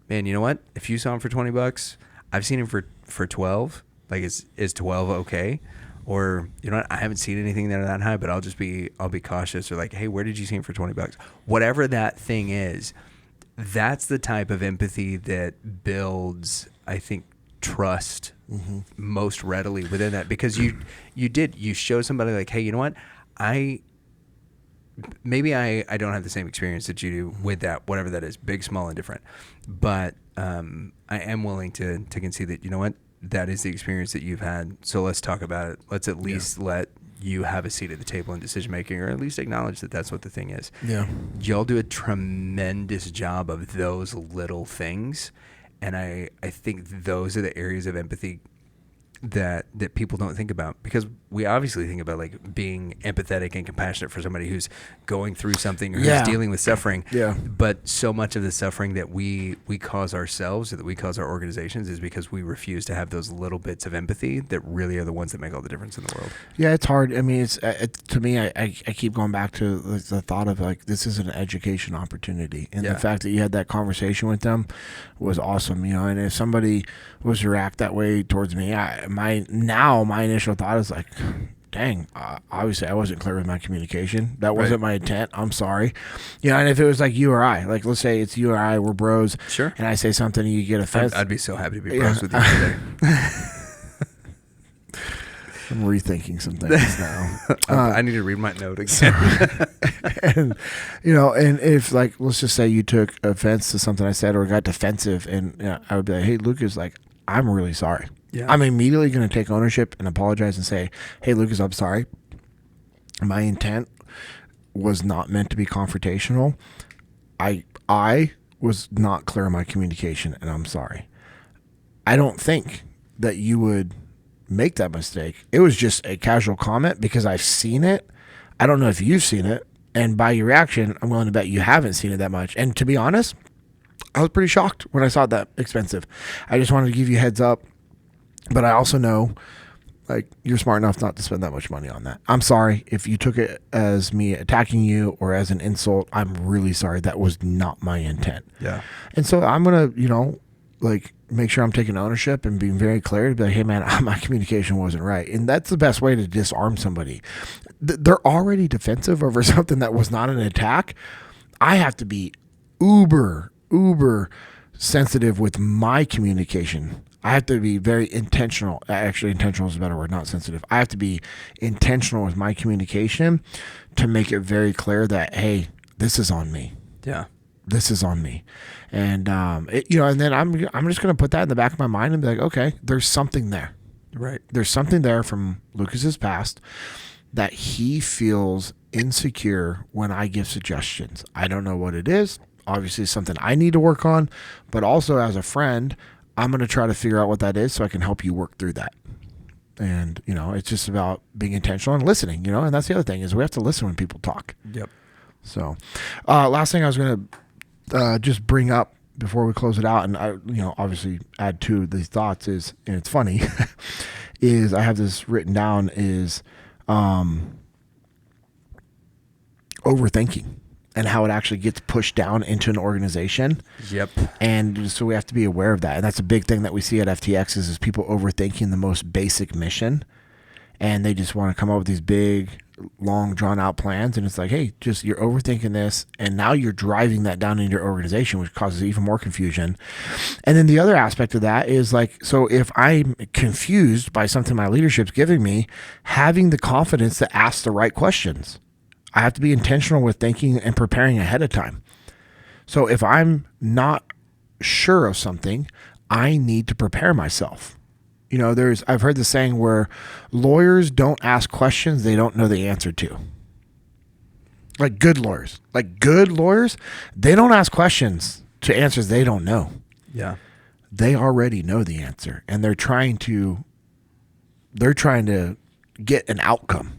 man, you know what? If you saw him for $20, I've seen him for 12. Like, is 12 okay? Or, you know what? I haven't seen anything that high, but I'll be cautious. Or, like, hey, where did you see him for $20? Whatever that thing is, that's the type of empathy that builds, I think, trust most readily within that, because you show somebody, like, hey, you know what? I don't have the same experience that you do with that, whatever that is, big, small, and different. But I am willing to concede that, you know what, that is the experience that you've had. So let's talk about it. Let's at least let you have a seat at the table in decision making, or at least acknowledge that that's what the thing is. Yeah. Y'all do a tremendous job of those little things. And I think those are the areas of empathy that people don't think about, because we obviously think about like being empathetic and compassionate for somebody who's going through something or who's dealing with suffering. Yeah. But so much of the suffering that we cause ourselves or that we cause our organizations is because we refuse to have those little bits of empathy that really are the ones that make all the difference in the world. Yeah, it's hard. I mean, it's to me, I keep going back to the thought of like, this is an education opportunity. And the fact that you had that conversation with them was awesome, you know, and if somebody was to react that way towards me, my initial thought is like, dang, obviously I wasn't clear with my communication. That wasn't my intent. I'm sorry. You know, and if it was like you or I, like let's say it's you or I, we're bros. Sure. And I say something and you get offended. I'd be so happy to be bros with you today. I'm rethinking some things now. I need to read my note again. And, you know, and if like, let's just say you took offense to something I said or got defensive, and you know, I would be like, hey, Lucas, like, I'm really sorry. Yeah. I'm immediately going to take ownership and apologize and say, hey, Lucas, I'm sorry. My intent was not meant to be confrontational. I was not clear in my communication, and I'm sorry. I don't think that you would make that mistake. It was just a casual comment because I've seen it. I don't know if you've seen it. And by your reaction, I'm willing to bet you haven't seen it that much. And to be honest, I was pretty shocked when I saw it that expensive. I just wanted to give you a heads up. But I also know, like, you're smart enough not to spend that much money on that. I'm sorry if you took it as me attacking you or as an insult. I'm really sorry. That was not my intent. Yeah. And so I'm going to, you know, like, make sure I'm taking ownership and being very clear to be like, hey, man, my communication wasn't right. And that's the best way to disarm somebody. They're already defensive over something that was not an attack. I have to be uber sensitive with my communication. I have to be very intentional. Actually, intentional is a better word, not sensitive. I have to be intentional with my communication to make it very clear that, hey, this is on me. Yeah. This is on me. And, you know, and then I'm just going to put that in the back of my mind and be like, okay, there's something there. Right. There's something there from Lucas's past that he feels insecure when I give suggestions. I don't know what it is. Obviously, it's something I need to work on, but also as a friend, I'm going to try to figure out what that is so I can help you work through that. And, you know, it's just about being intentional and listening, you know, and that's the other thing is we have to listen when people talk. Yep. So, last thing I was going to just bring up before we close it out, and I, you know, obviously add to these thoughts is, and it's funny, is I have this written down is overthinking and how it actually gets pushed down into an organization. Yep. And so we have to be aware of that. And that's a big thing that we see at FTX is people overthinking the most basic mission. And they just want to come up with these big, long, drawn-out plans. And it's like, hey, just you're overthinking this. And now you're driving that down into your organization, which causes even more confusion. And then the other aspect of that is like, so if I'm confused by something my leadership's giving me, having the confidence to ask the right questions. I have to be intentional with thinking and preparing ahead of time. So if I'm not sure of something, I need to prepare myself. You know, I've heard the saying where lawyers don't ask questions they don't know the answer to. Like good lawyers, they don't ask questions to answers they don't know. Yeah. They already know the answer, and they're trying to get an outcome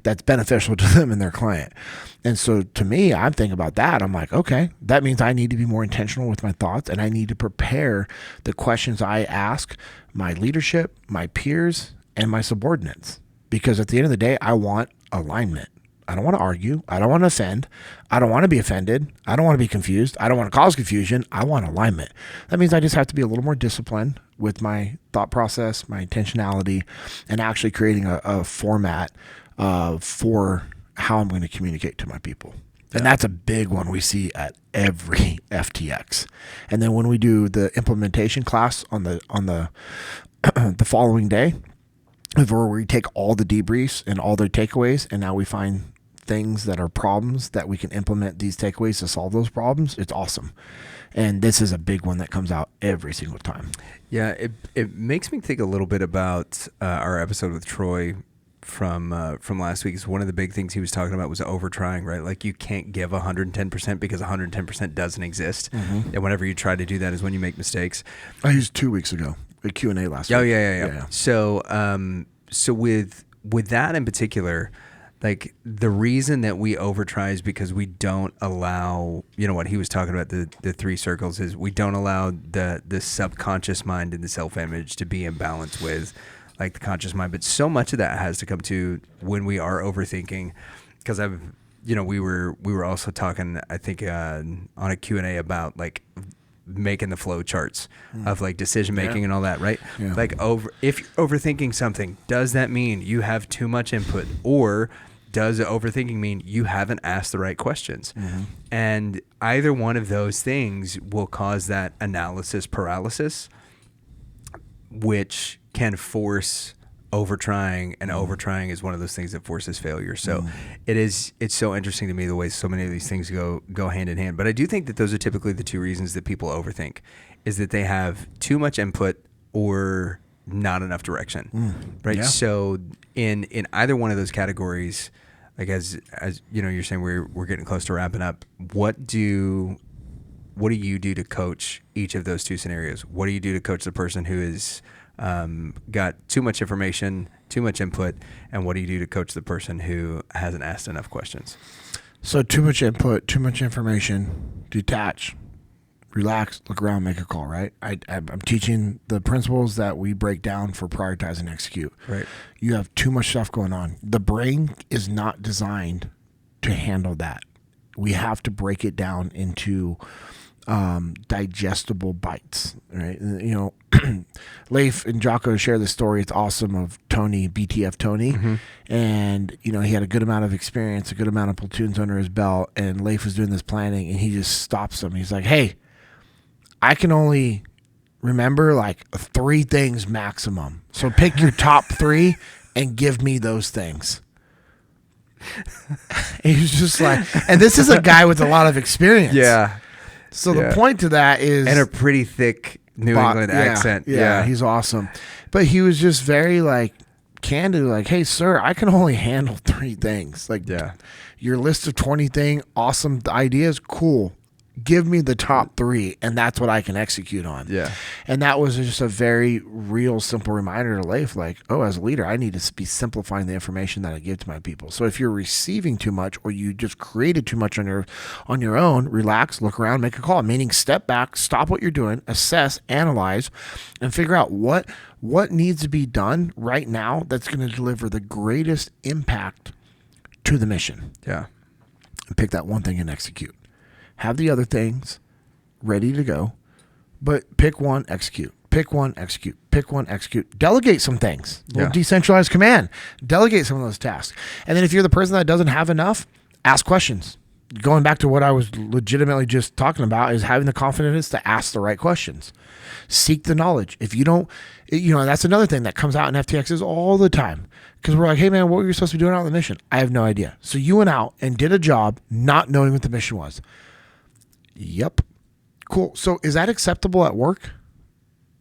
that's beneficial to them and their client. And so to me, I'm thinking about that. I'm like, okay, that means I need to be more intentional with my thoughts, and I need to prepare the questions I ask my leadership, my peers, and my subordinates. Because at the end of the day, I want alignment. I don't want to argue. I don't want to offend. I don't want to be offended. I don't want to be confused. I don't want to cause confusion. I want alignment. That means I just have to be a little more disciplined with my thought process, my intentionality, and actually creating a format for how I'm going to communicate to my people. And that's a big one we see at every FTX. And then when we do the implementation class on the the following day, where we take all the debriefs and all their takeaways, and now we find things that are problems that we can implement these takeaways to solve those problems, it's awesome. And this is a big one that comes out every single time. Yeah, it makes me think a little bit about our episode with Troy from last week is one of the big things he was talking about was overtrying, right? Like you can't give 110% because 110% doesn't exist. Mm-hmm. And whenever you try to do that is when you make mistakes. I used 2 weeks ago, a Q&A last week. Oh, yeah. So, so with that in particular, like the reason that we overtry is because we don't allow, you know what he was talking about, the 3 circles is we don't allow the subconscious mind and the self-image to be in balance with like the conscious mind. But so much of that has to come to when we are overthinking, because we were also talking, I think, on a Q&A about like making the flow charts of like decision making and all that, right? Yeah. Like if you're overthinking something, does that mean you have too much input, or does overthinking mean you haven't asked the right questions? Mm-hmm. And either one of those things will cause that analysis paralysis, which can force overtrying, and overtrying is one of those things that forces failure. So it's so interesting to me the way so many of these things go hand in hand. But I do think that those are typically the 2 reasons that people overthink, is that they have too much input or not enough direction, right? Yeah. So in either one of those categories, like as you know, you're saying we're getting close to wrapping up. What do you do to coach each of those 2 scenarios? What do you do to coach the person who is got too much information, too much input, and what do you do to coach the person who hasn't asked enough questions? So too much input, too much information, detach, relax, look around, make a call, right? I'm teaching the principles that we break down for prioritize and execute. Right. You have too much stuff going on. The brain is not designed to handle that. We have to break it down into digestible bites, right? You know, Leif and Jocko share the story. It's awesome, of Tony, BTF Tony. Mm-hmm. And, you know, he had a good amount of experience, a good amount of platoons under his belt. And Leif was doing this planning, and he just stops him. He's like, hey, I can only remember like 3 things maximum. So pick your top 3 and give me those things. He was just like, and this is a guy with a lot of experience. Yeah. So the point to that is, and a pretty thick New England accent. Yeah, he's awesome. But he was just very like candid, like, hey, sir, I can only handle 3 things. Like, your list of 20 awesome ideas, cool. Give me the top 3, and that's what I can execute on. Yeah. And that was just a very real, simple reminder to Leif, like, oh, as a leader, I need to be simplifying the information that I give to my people. So if you're receiving too much, or you just created too much on your own, relax, look around, make a call. Meaning, step back, stop what you're doing, assess, analyze, and figure out what needs to be done right now that's going to deliver the greatest impact to the mission. Yeah. And pick that one thing and execute. Have the other things ready to go, but pick one, execute. Pick one, execute. Pick one, execute. Delegate some things. Decentralized command. Delegate some of those tasks. And then if you're the person that doesn't have enough, ask questions. Going back to what I was legitimately just talking about, is having the confidence to ask the right questions. Seek the knowledge. If you don't, that's another thing that comes out in FTXs all the time. Because we're like, hey, man, what were you supposed to be doing out on the mission? I have no idea. So you went out and did a job not knowing what the mission was. Yep. Cool. So is that acceptable at work?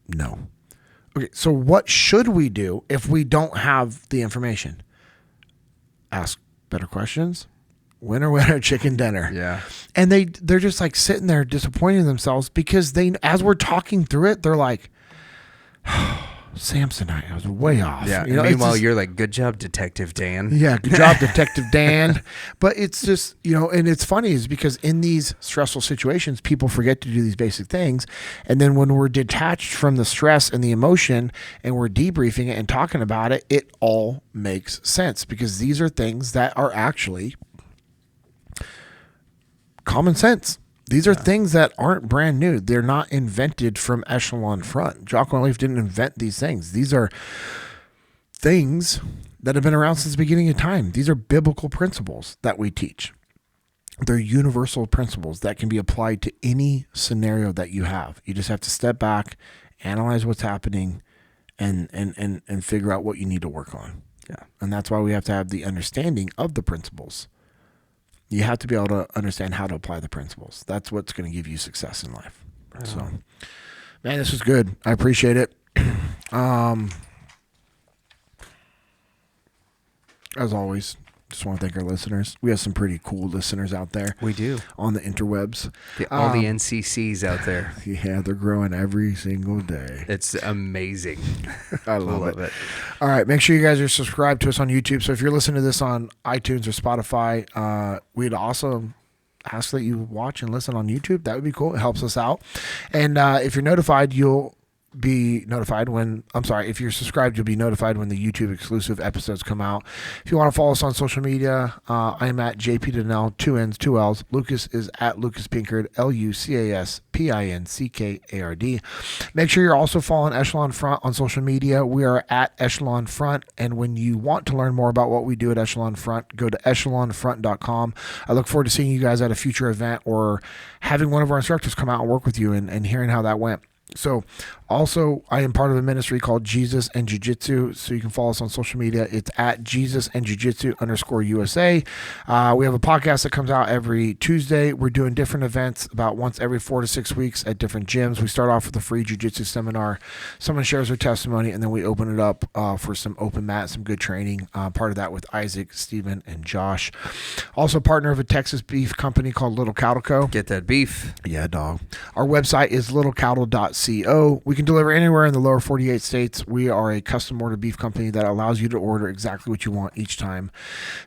No. Okay. So what should we do if we don't have the information? Ask better questions. Winner, chicken dinner. Yeah. And they're just like sitting there disappointing themselves, because as we're talking through it, they're like, Samsonite, I was way off. Yeah. Meanwhile, you're like, good job, Detective Dan. Yeah, good job, Detective Dan. But it's just, and it's funny is because in these stressful situations, people forget to do these basic things. And then when we're detached from the stress and the emotion, and we're debriefing it and talking about it, it all makes sense, because these are things that are actually common sense. These are things that aren't brand new. They're not invented from Echelon Front. Jocko and Leif didn't invent these things. These are things that have been around since the beginning of time. These are biblical principles that we teach. They're universal principles that can be applied to any scenario that you have. You just have to step back, analyze what's happening, and figure out what you need to work on. Yeah. And that's why we have to have the understanding of the principles. You have to be able to understand how to apply the principles. That's what's going to give you success in life. So, man, this was good. I appreciate it. As always, just want to thank our listeners. We have some pretty cool listeners out there. We do. On the interwebs. All the NCCs out there. Yeah, they're growing every single day. It's amazing. I love it. All right, make sure you guys are subscribed to us on YouTube. So if you're listening to this on iTunes or Spotify, we'd also ask that you watch and listen on YouTube. That would be cool. It helps us out. And if you're notified, you'll be notified if you're subscribed, you'll be notified when the YouTube exclusive episodes come out. If you want to follow us on social media, I am at JP Dinnell, 2 N's, 2 L's. Lucas is at Lucas Pinkard, Lucaspinckard. Make sure you're also following Echelon Front on social media. We are at Echelon Front, and when you want to learn more about what we do at Echelon Front, go to echelonfront.com. I look forward to seeing you guys at a future event or having one of our instructors come out and work with you and hearing how that went. So also, I am part of a ministry called Jesus and Jiu-Jitsu, so you can follow us on social media. It's at Jesus and Jiu-Jitsu _USA. We have a podcast that comes out every Tuesday. We're doing different events about once every 4 to 6 weeks at different gyms. We start off with a free Jiu-Jitsu seminar. Someone shares their testimony, and then we open it up for some open mat, some good training. Part of that with Isaac, Steven, and Josh. Also partner of a Texas beef company called Little Cattle Co. Get that beef. Yeah, dog. Our website is littlecattle.co. We can deliver anywhere in the lower 48 states. We are a custom order beef company that allows you to order exactly what you want each time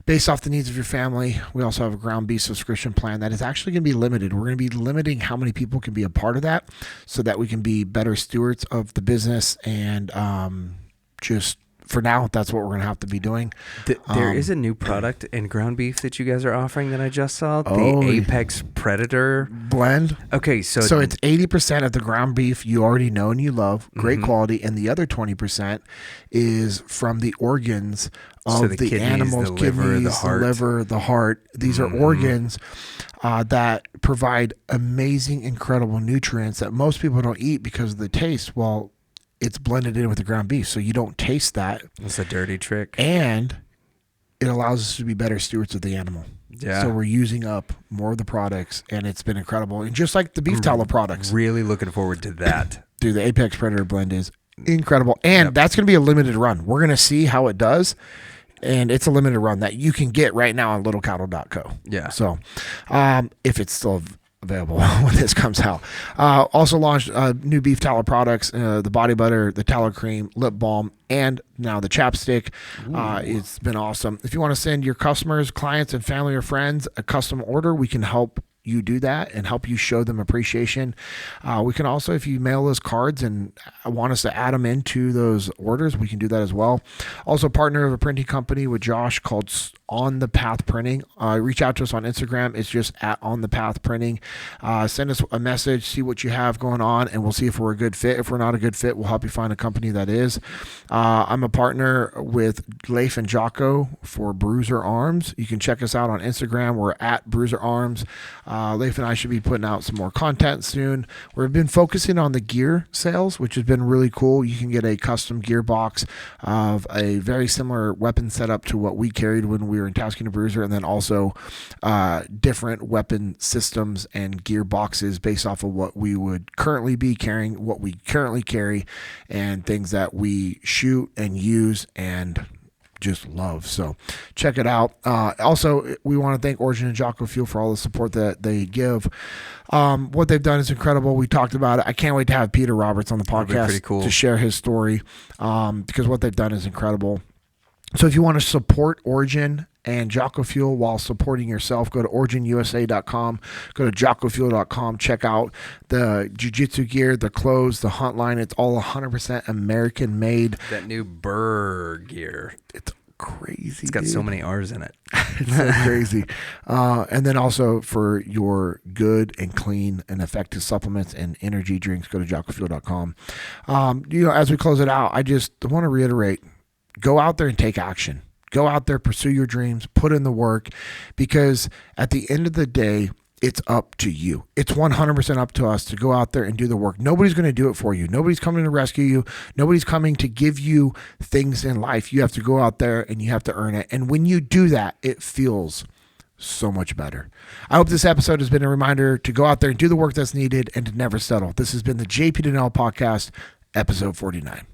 based off the needs of your family. We also have a ground beef subscription plan that is actually going to be limited. We're going to be limiting how many people can be a part of that so that we can be better stewards of the business and just for now, that's what we're going to have to be doing. There is a new product in ground beef that you guys are offering that I just saw. The Apex Predator blend. Okay, so it's 80% of the ground beef you already know and you love, great quality, and the other 20% is from the organs of the kidneys, animals, the liver, the heart. These are organs that provide amazing, incredible nutrients that most people don't eat because of the taste. Well, it's blended in with the ground beef, so you don't taste that. That's a dirty trick. And it allows us to be better stewards of the animal. Yeah. So we're using up more of the products, and it's been incredible. And just like the beef tallow products. Really looking forward to that. Dude, the Apex Predator blend is incredible. And that's going to be a limited run. We're going to see how it does. And it's a limited run that you can get right now on littlecattle.co. Yeah. So if it's still available when this comes out. Also launched new beef tallow products, the body butter, the tallow cream, lip balm, and now the chapstick. It's been awesome. If you want to send your customers, clients, and family or friends a custom order, we can help you do that and help you show them appreciation. We can also, if you mail us cards and want us to add them into those orders, we can do that as well. Also partner of a printing company with Josh called On the Path Printing. Reach out to us on Instagram. It's just at On the Path Printing. Send us a message, see what you have going on, and we'll see if we're a good fit. If we're not a good fit, we'll help you find a company that is. I'm a partner with Leif and Jocko for Bruiser Arms. You can check us out on Instagram. We're at Bruiser Arms. Leif and I should be putting out some more content soon. We've been focusing on the gear sales, which has been really cool. You can get a custom gear box of a very similar weapon setup to what we carried when we were in Tasking to Bruiser, and then also different weapon systems and gear boxes based off of what we would currently be carrying, what we currently carry, and things that we shoot and use and just love. So check it out. Also, we want to thank Origin and Jocko Fuel for all the support that they give. What they've done is incredible. We talked about it. I can't wait to have Peter Roberts on the podcast to share his story because what they've done is incredible. So if you want to support Origin and Jocko Fuel while supporting yourself, go to originusa.com, go to jockofuel.com, check out the jiu-jitsu gear, the clothes, the hunt line. It's all 100% American made. That new Burr gear. It's crazy. It's got so many R's in it. It's so crazy. And then also for your good and clean and effective supplements and energy drinks, go to jockofuel.com. As we close it out, I just want to reiterate, go out there and take action. Go out there, pursue your dreams, put in the work, because at the end of the day, it's up to you. It's 100% up to us to go out there and do the work. Nobody's going to do it for you. Nobody's coming to rescue you. Nobody's coming to give you things in life. You have to go out there and you have to earn it. And when you do that, it feels so much better. I hope this episode has been a reminder to go out there and do the work that's needed and to never settle. This has been the JP Dinnell Podcast, episode 49.